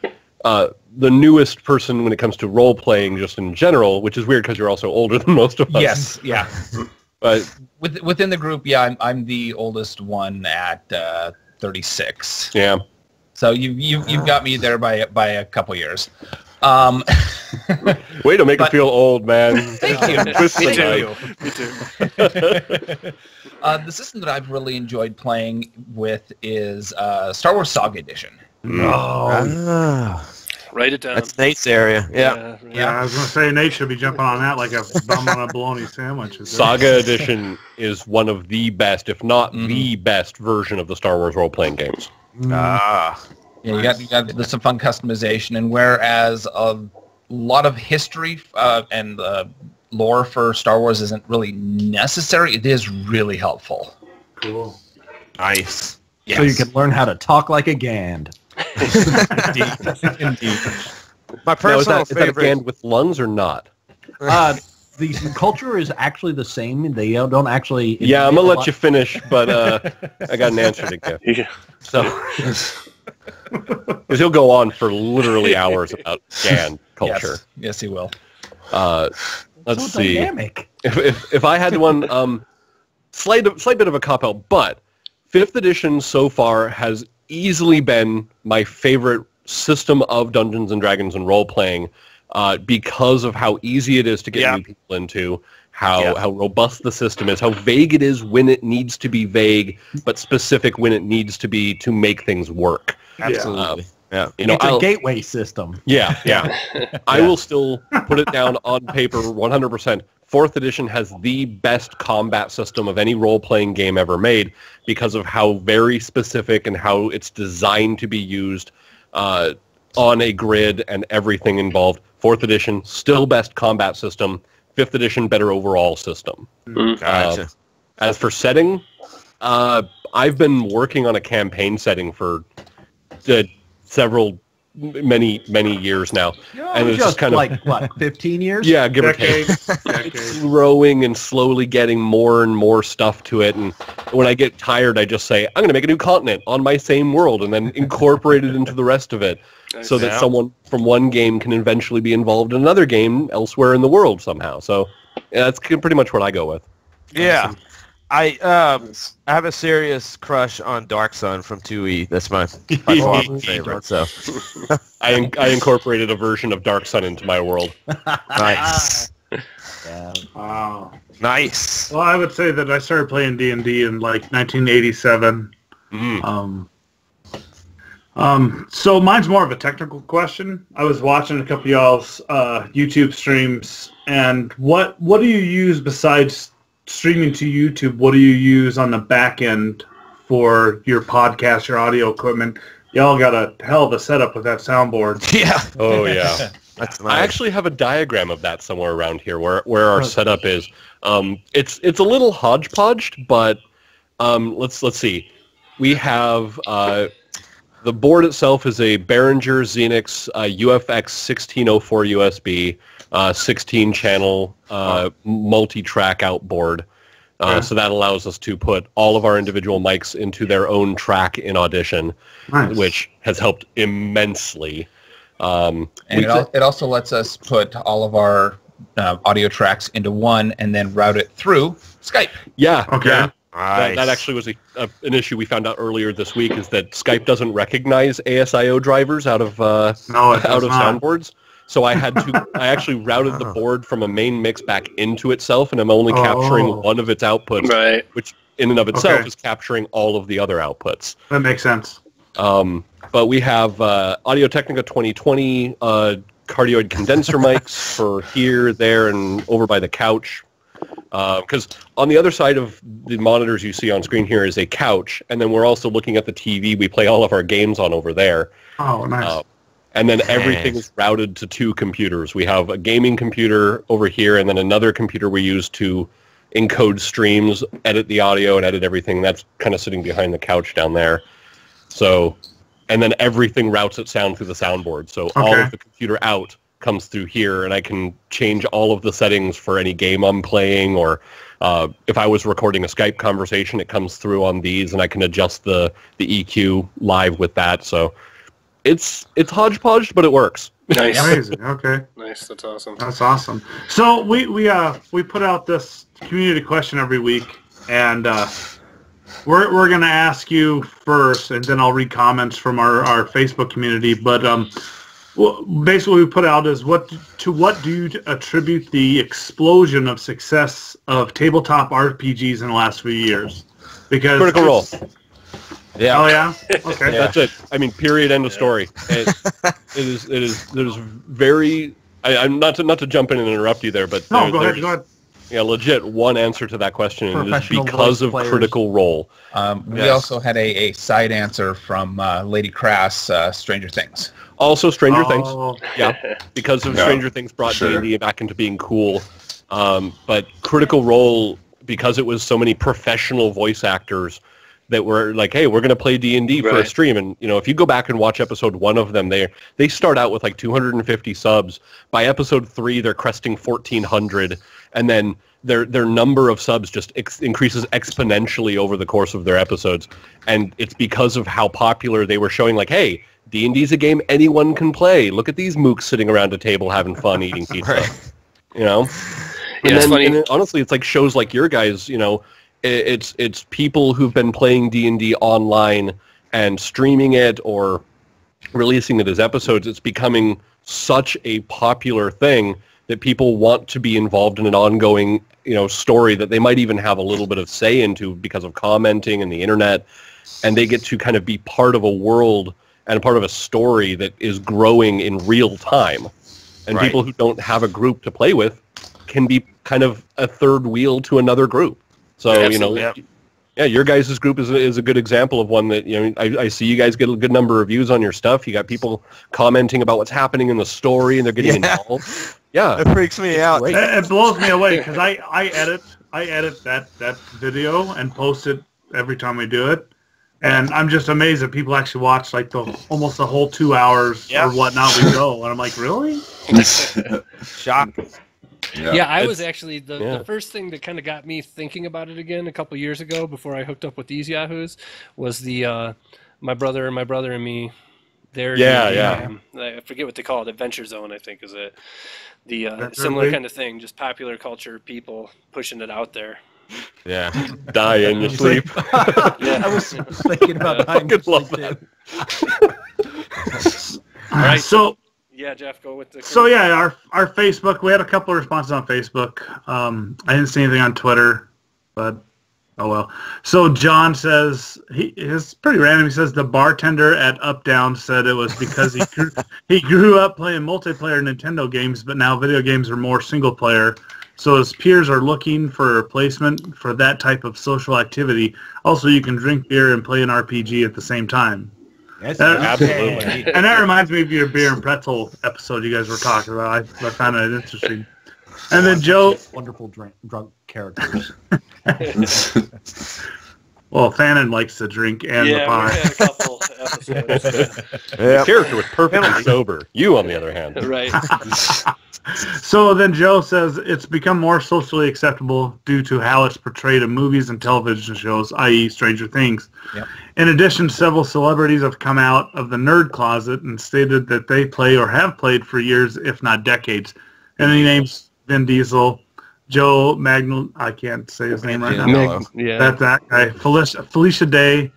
newest person when it comes to role-playing just in general, which is weird because you're also older than most of us. Yes, yeah. But within the group, yeah, I'm the oldest one at 36. Yeah. So you've got me there by a couple years. Way to make it feel old, man. Thank you. Me too. Me too. The system that I've really enjoyed playing with is Star Wars Saga Edition. Write it down. That's Nate's area. Yeah. Yeah, I was going to say Nate should be jumping on that like a bum on a bologna sandwich. Saga Edition is one of the best, if not the best, version of the Star Wars role-playing games. Yeah, you got some fun customization, and whereas a lot of history and lore for Star Wars isn't really necessary, it is really helpful. Cool. Nice. Yes. So you can learn how to talk like a Gand. Indeed. My Now, personal is that a favorite. band with lungs or not? The culture is actually the same. They don't actually. Yeah, I'm gonna let you finish, but I got an answer to give. Yeah. So, because he'll go on for literally hours about GAN culture. Yes, he will. Let's So see. dynamic. If I had one, slight bit of a cop out, but 5th edition so far has easily been my favorite system of Dungeons and Dragons and role playing. Because of how easy it is to get new people into, how robust the system is, how vague it is when it needs to be vague, but specific when it needs to be to make things work. Absolutely. It's a gateway system. Yeah. I will still put it down on paper 100%. 4th edition has the best combat system of any role-playing game ever made because of how very specific and how it's designed to be used on a grid and everything involved. 4th edition, still best combat system. 5th edition, better overall system. Gotcha. As for setting, I've been working on a campaign setting for many years now. And it's just kind of like, what, 15 years? Yeah, give or take. It's growing and slowly getting more and more stuff to it. And when I get tired, I just say, I'm going to make a new continent on my same world and then incorporate it into the rest of it so that someone from one game can eventually be involved in another game elsewhere in the world somehow. So that's pretty much what I go with. Yeah. I have a serious crush on Dark Sun from 2E. That's my far favorite. So I incorporated a version of Dark Sun into my world. Nice. Wow. Nice. Well, I would say that I started playing D&D in like 1987. So mine's more of a technical question. I was watching a couple of y'all's YouTube streams, and what do you use besides streaming to YouTube? What do you use on the back end for your podcast, your audio equipment? Y'all got a hell of a setup with that soundboard. Yeah. Oh, yeah. That's nice. I actually have a diagram of that somewhere around here where our setup is. It's a little hodgepodged, but let's see. We have the board itself is a Behringer Xenix UFX 1604 USB 16-channel multi-track outboard. So that allows us to put all of our individual mics into their own track in Audition, which has helped immensely. And it also lets us put all of our audio tracks into one and then route it through Skype. Yeah. Okay. Yeah. Nice. That actually was an issue we found out earlier this week, is that Skype doesn't recognize ASIO drivers out of soundboards. So I actually routed the board from a main mix back into itself, and I'm only capturing one of its outputs, which in and of itself is capturing all of the other outputs. That makes sense. But we have Audio-Technica 2020 cardioid condenser mics for here, there, and over by the couch. Because on the other side of the monitors you see on screen here is a couch, and then we're also looking at the TV we play all of our games on over there. Oh, nice. And then everything is routed to two computers. We have a gaming computer over here, and then another computer we use to encode streams, edit the audio, and edit everything. That's kind of sitting behind the couch down there. So, and then everything routes its sound through the soundboard. So all of the computer out comes through here, and I can change all of the settings for any game I'm playing, or if I was recording a Skype conversation, it comes through on these, and I can adjust the EQ live with that. So it's hodgepodge, but it works. Nice. Amazing. Okay. Nice. That's awesome. That's awesome. So we put out this community question every week, and we're gonna ask you first, and then I'll read comments from our Facebook community. But basically, what we put out is what do you attribute the explosion of success of tabletop RPGs in the last few years? Because Critical Role. Yeah. Oh yeah. Okay. That's it. I mean, period. End of story. It is very. I'm not to jump in and interrupt you there, but no, go ahead. Yeah, legit. One answer to that question is because of Critical Role. We also had a side answer from Lady Crass, Stranger Things. Also, Stranger Things. Yeah, because of Stranger Things brought D&D back into being cool. But Critical Role, because it was so many professional voice actors that were like, hey, we're going to play D&D for a Right. stream. And, you know, if you go back and watch episode 1 of them, they start out with like 250 subs. By episode 3, they're cresting 1,400. And then their number of subs just increases exponentially over the course of their episodes. And it's because of how popular they were showing, like, hey, D&D's a game anyone can play. Look at these mooks sitting around a table having fun eating pizza. Right. You know? Yeah, And it's then, funny. and honestly, it's like shows like your guys, you know, it's people who've been playing D&D online and streaming it or releasing it as episodes. It's becoming such a popular thing that people want to be involved in an ongoing, you know, story that they might even have a little bit of say into because of commenting and the internet, and they get to kind of be part of a world and a part of a story that is growing in real time. And Right. people who don't have a group to play with can be kind of a third wheel to another group. So, you know, Absolutely. yeah, your guys' group is a good example of one that, you know, I see you guys get a good number of views on your stuff. You got people commenting about what's happening in the story, and they're getting Yeah. involved. Yeah. It freaks me out. Great. It blows me away because I edit that video and post it every time we do it, and I'm just amazed that people actually watch like almost the whole 2 hours Yeah. or whatnot we go, and I'm like, really? Shock. Yeah, I It's- was actually the first thing that kind of got me thinking about it again a couple years ago before I hooked up with these yahoos was the my brother and me. Their I forget what they call it. Adventure Zone, I think, is it. The similar kind of thing, just popular culture, people pushing it out there. Yeah. Die in your sleep. I was thinking about dying. Fucking love that. All right. So Yeah, Jeff, go with the. So yeah, our Facebook, we had a couple of responses on Facebook. I didn't see anything on Twitter, but oh well. So John says it's pretty random. He says the bartender at Up Down said it was because he grew up playing multiplayer Nintendo games, but now video games are more single player. So his peers are looking for a replacement for that type of social activity. Also, you can drink beer and play an RPG at the same time. Yes, Absolutely. And that reminds me of your beer and pretzel episode you guys were talking about. I found that interesting. And then Joe... Wonderful drunk characters. Well, Fannin likes to drink and the Yeah, pie. we had a couple episodes. The character was perfectly sober. You, on the other hand. Right. So then Joe says it's become more socially acceptable due to how it's portrayed in movies and television shows, i.e. Stranger Things. Yep. In addition, several celebrities have come out of the nerd closet and stated that they play or have played for years, if not decades. And he names Vin Diesel, Joe Magnol, I can't say his name right now. Manganiello. Yeah. That guy, Felicia Day.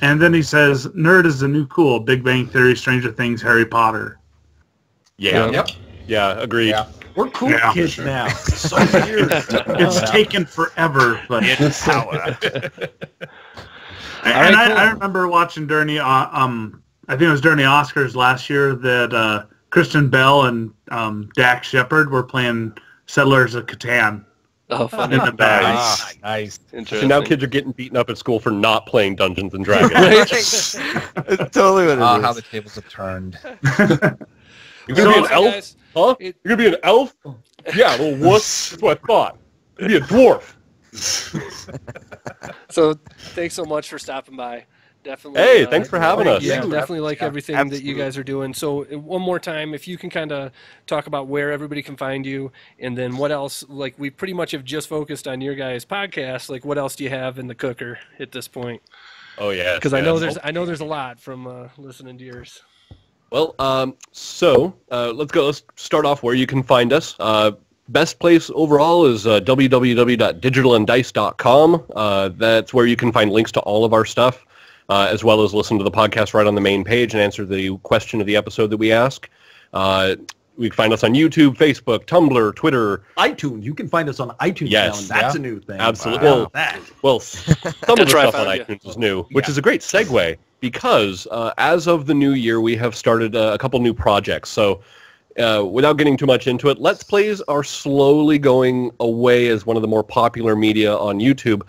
And then he says, nerd is the new cool, Big Bang Theory, Stranger Things, Harry Potter. Yeah. Yep. Yeah, agreed. Yeah. We're cool Yeah, for kids sure. now. So weird. It's taken forever, but It's power. and right, cool. I remember watching during the I think it was during the Oscars last year that Kristen Bell and Dak Shepard were playing Settlers of Catan Oh, in funny. the bag. Ah. Nice. So Interesting. now kids are getting beaten up at school for not playing Dungeons and Dragons. It's totally what it is. How the tables have turned. You're going to be an So, elf? guys, Huh? it- You're going to be an elf? Yeah, well, wuss. That's what I thought. You'd be a dwarf. So thanks so much for stopping by. Definitely. Hey, thanks for having us. Yeah, Yeah. definitely like Yeah, everything that you absolutely. guys are doing. So one more time, if you can kind of talk about where everybody can find you, and then what else. Like we pretty much have just focused on your guys' podcast. Like what else do you have in the cooker at this point? Oh, yeah. Because I know there's a lot from listening to yours. Well, let's go. Let's start off where you can find us. Best place overall is www.digitalanddice.com. That's where you can find links to all of our stuff, as well as listen to the podcast right on the main page and answer the question of the episode that we ask. You can find us on YouTube, Facebook, Tumblr, Twitter. iTunes. You can find us on iTunes Yes. now, and that's Yeah. a new thing. Absolutely. Wow. Well, That. Well, some of the That's where I stuff on found you. iTunes is new, which is a great segue because as of the new year, we have started a couple new projects. So without getting too much into it, Let's Plays are slowly going away as one of the more popular media on YouTube.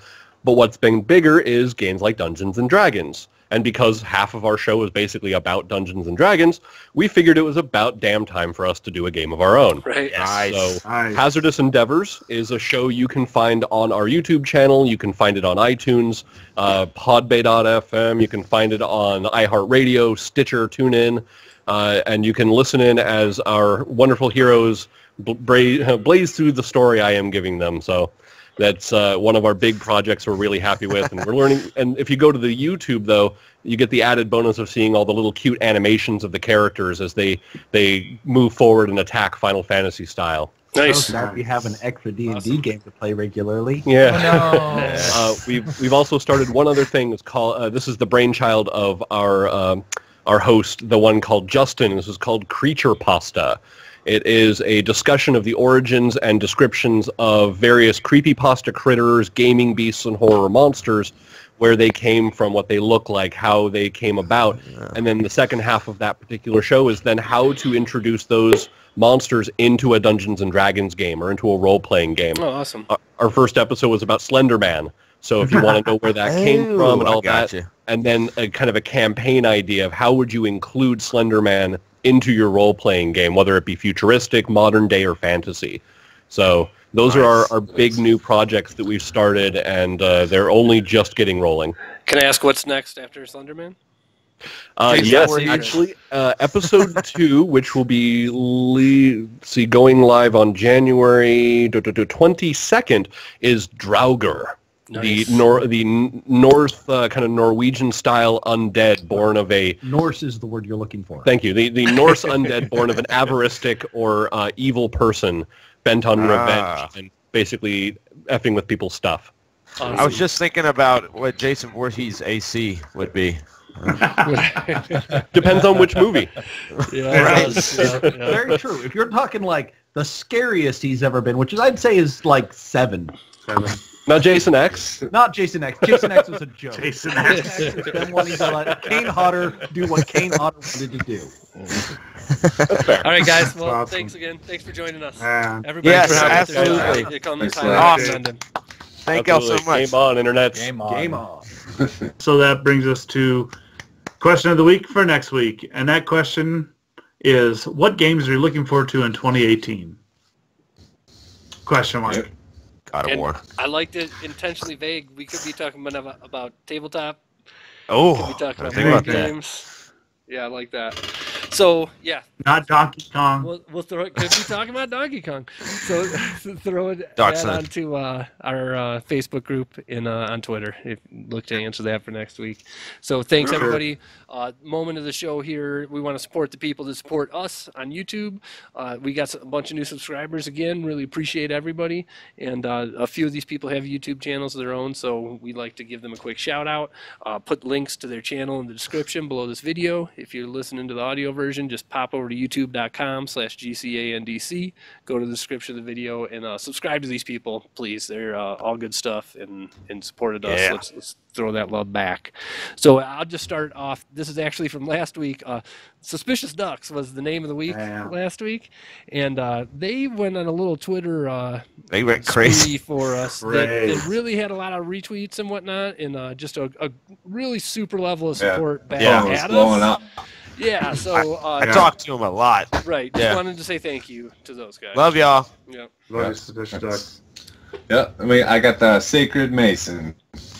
But what's been bigger is games like Dungeons and Dragons. And because half of our show is basically about Dungeons and Dragons, we figured it was about damn time for us to do a game of our own. Right. So Hazardous Endeavors is a show you can find on our YouTube channel. You can find it on iTunes, Podbay.fm. You can find it on iHeartRadio, Stitcher, TuneIn. And you can listen in as our wonderful heroes blaze through the story I am giving them. So that's one of our big projects we're really happy with. And we're learning. And if you go to the YouTube, though, you get the added bonus of seeing all the little cute animations of the characters as they move forward and attack Final Fantasy style. Nice. So glad we have an extra D&D game to play regularly. Yeah. Oh, no. We've also started one other thing. It's called this is the brainchild of our host, the one called Justin. This is called Creature Pasta. It is a discussion of the origins and descriptions of various creepypasta critters, gaming beasts, and horror monsters, where they came from, what they look like, how they came about. And then the second half of that particular show is then how to introduce those monsters into a Dungeons and Dragons game or into a role-playing game. Oh, awesome. Our first episode was about Slender Man. So if you want to know where that came from and all that, and then a kind of a campaign idea of how would you include Slender Man into your role-playing game, whether it be futuristic, modern day, or fantasy. So those are our big new projects that we've started, and they're only just getting rolling. Can I ask what's next after Slenderman? Yes, actually, episode 2, which will be going live on January 22nd, is Draugr. Nice. The North kind of Norwegian style undead born of a Norse is the word you're looking for. Thank you. The Norse undead born of an avaristic or evil person bent on revenge and basically effing with people's stuff. I was just thinking about what Jason Voorhees' AC would be. Depends on which movie. Yeah, right. Very true. If you're talking like the scariest he's ever been, which I'd say is like 7. Not Jason X? Not Jason X. Jason X was a joke. Jason X. Been wanting to let Kane Hodder do what Kane Hodder wanted to do. That's fair. All right, guys. Well, awesome. Thanks again. Thanks for joining us. Everybody yes, absolutely. Awesome. Thank y'all so much. Game on, Internet. Game on. Game on. So that brings us to question of the week for next week. And that question is, what games are you looking forward to in 2018? Question mark. God of War. I liked it intentionally vague. We could be talking about tabletop. Oh, Could be talking I about think board about that. games. Yeah, I like that. So, yeah. Not Donkey Kong. We'll throw it. Could be talking about Donkey Kong. So throw it Dark that Side. onto our Facebook group and on Twitter. If look to answer that for next week. So thanks everybody. Moment of the show here. We want to support the people that support us on YouTube. We got a bunch of new subscribers again. Really appreciate everybody. And a few of these people have YouTube channels of their own, so we'd like to give them a quick shout out. Put links to their channel in the description below this video. If you're listening to the audio version, just pop over to youtube.com/GCANDC. Go to the description of the video and subscribe to these people, please. They're all good stuff and supported us. Yeah. Let's throw that love back. So I'll just start off. This is actually from last week. Suspicious Ducks was the name of the week last week, and they went on a little Twitter They went crazy for us. That really had a lot of retweets and whatnot, and just a really super level of support back It's at blowing us. up. Yeah, so I talked to him a lot. right. Just wanted to say thank you to those guys. Love y'all. Yeah. Love you, Suspicious Ducks. Yeah, I mean, I got the Sacred Mason.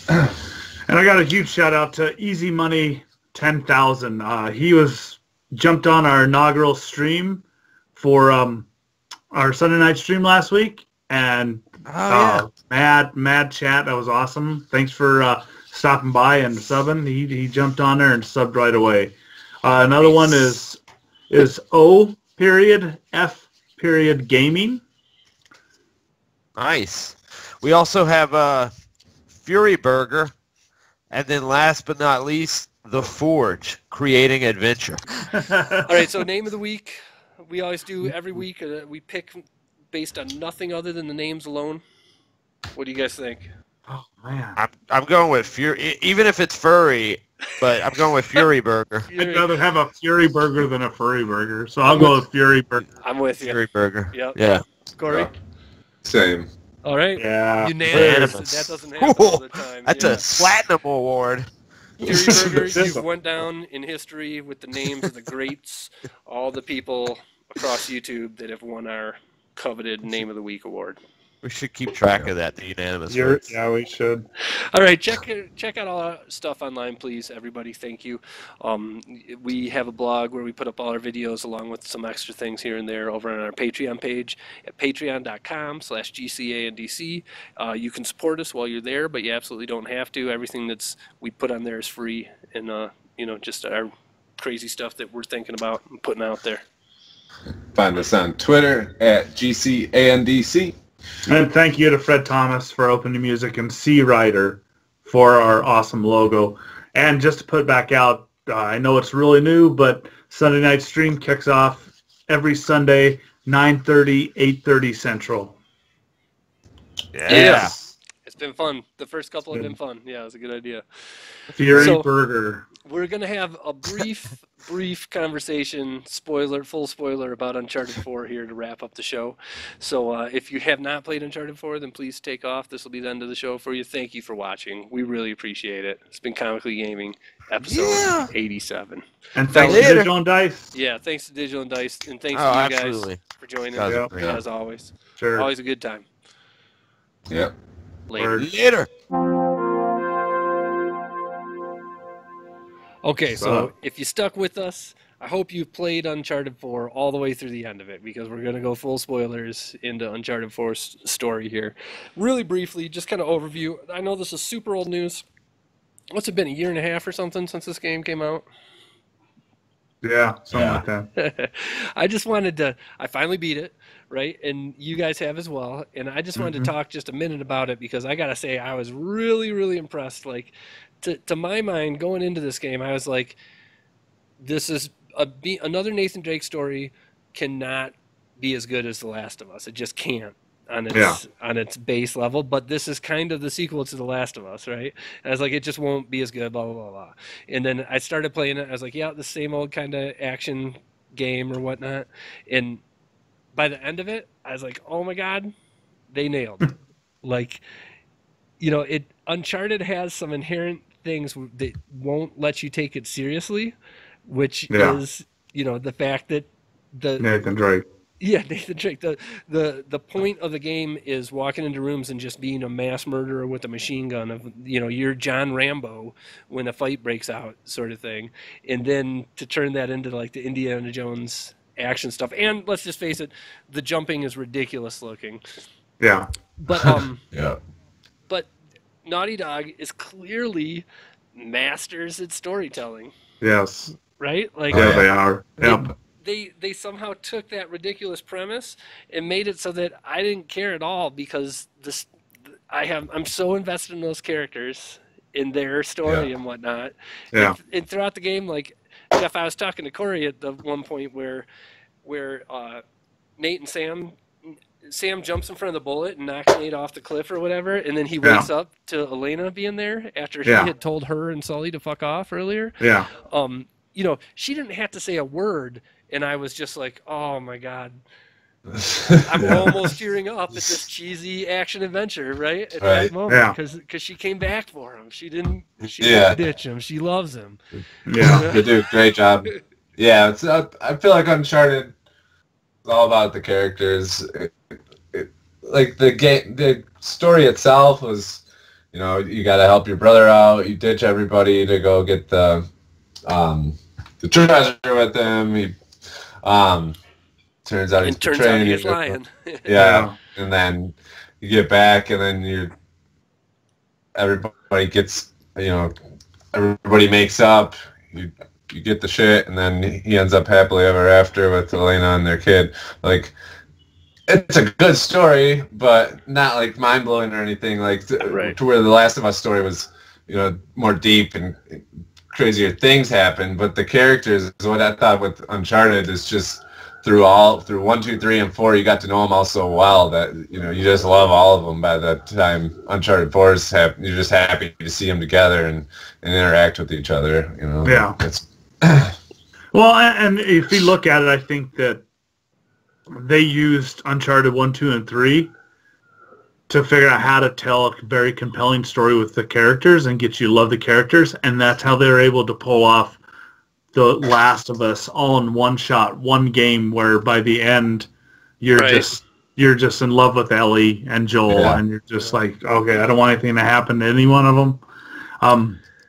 And I got a huge shout out to Easy Money 10,000. He jumped on our inaugural stream for our Sunday night stream last week, and mad chat. That was awesome. Thanks for stopping by and subbing. He jumped on there and subbed right away. Another one is O.F. Gaming. Nice. We also have Fury Burger, and then last but not least, The Forge, creating adventure. All right, so name of the week. We always do every week. We pick based on nothing other than the names alone. What do you guys think? Oh man, I'm going with Fury, even if it's furry, but I'm going with Fury Burger. I'd rather have a Fury Burger than a furry burger, so I'll go with Fury Burger. I'm with you. Fury Burger. Yep. Yeah. Corey? Same. All right. Yeah. Unanimous. Unanimous. That doesn't happen all the time. That's a platinum award. Fury Burger, you went down in history with the names of the greats, all the people across YouTube that have won our coveted Name of the Week award. We should keep track of that, the unanimous You're, votes. yeah, we should. All right, check out all our stuff online, please, everybody. Thank you. We have a blog where we put up all our videos along with some extra things here and there over on our Patreon page at patreon.com/GCANDC. You can support us while you're there, but you absolutely don't have to. Everything that's we put on there is free, and just our crazy stuff that we're thinking about and putting out there. Find us on Twitter at GCANDC. And thank you to Fred Thomas for opening music and C Rider for our awesome logo. And just to put back out, I know it's really new, but Sunday Night Stream kicks off every Sunday, 9:30, 8:30 Central. Yeah. It's been fun. The first couple have been fun. Yeah, it was a good idea. Fury Burger. We're going to have a brief conversation, full spoiler about Uncharted 4 here to wrap up the show. So if you have not played Uncharted 4, then please take off. This will be the end of the show for you. Thank you for watching. We really appreciate it. It's been Comically Gaming, episode 87. And thanks to Digital and Dice. Yeah, thanks to Digital and Dice. And thanks to you guys for joining us, as always. Sure. Always a good time. Yep. Later. Okay, so if you stuck with us, I hope you've played Uncharted 4 all the way through the end of it, because we're going to go full spoilers into Uncharted 4's story here. Really briefly, just kind of overview. I know this is super old news. What's it been, a year and a half or something since this game came out? Yeah, something like that. I just wanted to, I finally beat it, right? And you guys have as well. And I just wanted to talk just a minute about it, because I got to say, I was really, really impressed. Like, to my mind, going into this game, I was like, this is another Nathan Drake story cannot be as good as The Last of Us. It just can't on its base level. But this is kind of the sequel to The Last of Us, right? And I was like, it just won't be as good, blah, blah, blah, blah. And then I started playing it. I was like, yeah, the same old kind of action game or whatnot. And by the end of it, I was like, oh my God, they nailed it. Like, Uncharted has some inherent things that won't let you take it seriously, which is, the fact that Nathan Drake. Yeah, Nathan Drake. The point of the game is walking into rooms and just being a mass murderer with a machine gun of, you're John Rambo when a fight breaks out, sort of thing. And then to turn that into like the Indiana Jones action stuff. And let's just face it, the jumping is ridiculous looking. Yeah. But but Naughty Dog is clearly masters at storytelling. Yes. Right? Like, yeah, they are. Yep. They somehow took that ridiculous premise and made it so that I didn't care at all, because I'm so invested in those characters, in their story and whatnot. Yeah. And throughout the game, like, Jeff, I was talking to Corey at the one point where Nate and Sam jumps in front of the bullet and knocks Nate off the cliff or whatever, and then he wakes up to Elena being there after he had told her and Sully to fuck off earlier. Yeah. She didn't have to say a word, and I was just like, oh my God. I'm almost tearing up at this cheesy action adventure, right? At that moment, because she came back for him. She didn't ditch him. She loves him. Yeah. You do a great job. Yeah, I feel like Uncharted is all about the characters. Like the story itself was, you got to help your brother out. You ditch everybody to go get the treasure with him. He turns out he's betraying you. Lying. Yeah, and then you get back, and then everybody gets, everybody makes up. You get the shit, and then he ends up happily ever after with Elena and their kid. Like, it's a good story, but not like mind blowing or anything. Like to where the Last of Us story was, more deep and crazier things happen. But the characters, what I thought with Uncharted is just through 1, 2, 3, and 4, you got to know them all so well that you just love all of them. By the time Uncharted 4 is happening, you're just happy to see them together and interact with each other. Yeah. It's well, and if you look at it, I think that they used Uncharted 1, 2, and 3 to figure out how to tell a very compelling story with the characters and get you to love the characters, and that's how they were able to pull off The Last of Us all in one shot, one game, where by the end you're just in love with Ellie and Joel, and you're just like, okay, I don't want anything to happen to any one of them.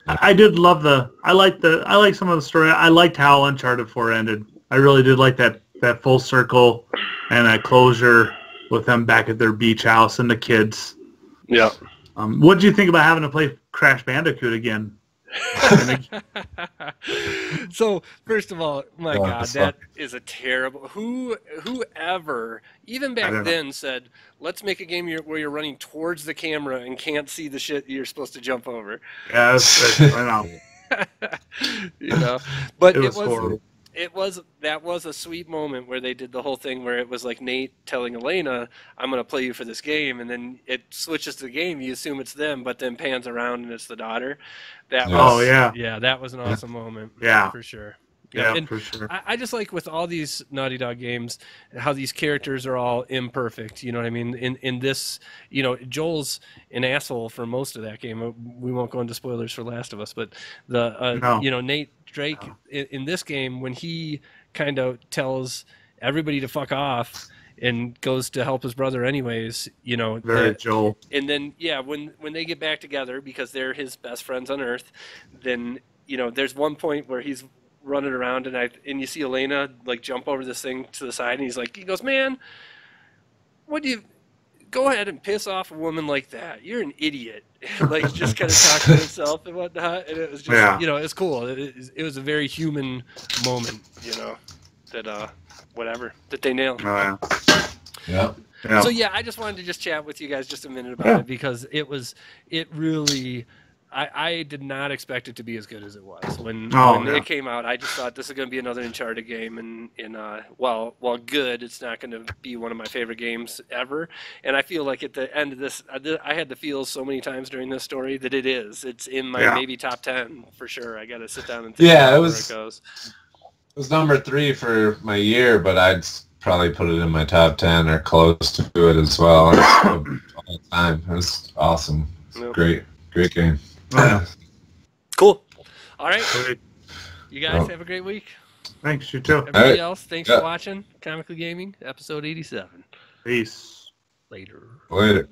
I did love I like some of the story. I liked how Uncharted 4 ended. I really did like that full circle and that closure with them back at their beach house and the kids. Yeah. What did you think about having to play Crash Bandicoot again? So first of all, my God, that is a terrible. Whoever, even back then, said, "Let's make a game where you're running towards the camera and can't see the shit you're supposed to jump over." Yeah, I know. But it was horrible. That was a sweet moment where they did the whole thing where it was like Nate telling Elena, "I'm going to play you for this game," and then it switches to the game. You assume it's them, but then pans around and it's the daughter. That was an awesome moment. Yeah, for sure. Yeah, and for sure. I just like with all these Naughty Dog games, how these characters are all imperfect. You know what I mean? In this, Joel's an asshole for most of that game. We won't go into spoilers for Last of Us, but Nate Drake in this game, when he kind of tells everybody to fuck off and goes to help his brother anyways, very Joel. And then when they get back together because they're his best friends on Earth, then there's one point where he's running around and you see Elena like jump over this thing to the side, and he goes, "Man, what do you go ahead and piss off a woman like that? You're an idiot." Like just kind of talking to himself and whatnot, and it was just it's cool. It was a very human moment, that they nailed. Oh, yeah. So I just wanted to just chat with you guys just a minute about it, because it really. I did not expect it to be as good as it was when it came out. I just thought this is going to be another Uncharted game, and while good, it's not going to be one of my favorite games ever. And I feel like at the end of this, I had the feels so many times during this story that it is. It's in my maybe top 10 for sure. I got to sit down and think about where it goes. It was number 3 for my year, but I'd probably put it in my top 10 or close to it as well. All the time. It was awesome. Great game. Yeah. Cool. All right. You guys have a great week. Thanks, you too. Everybody else, thanks for watching Comically Gaming, episode 87. Peace. Later. Later.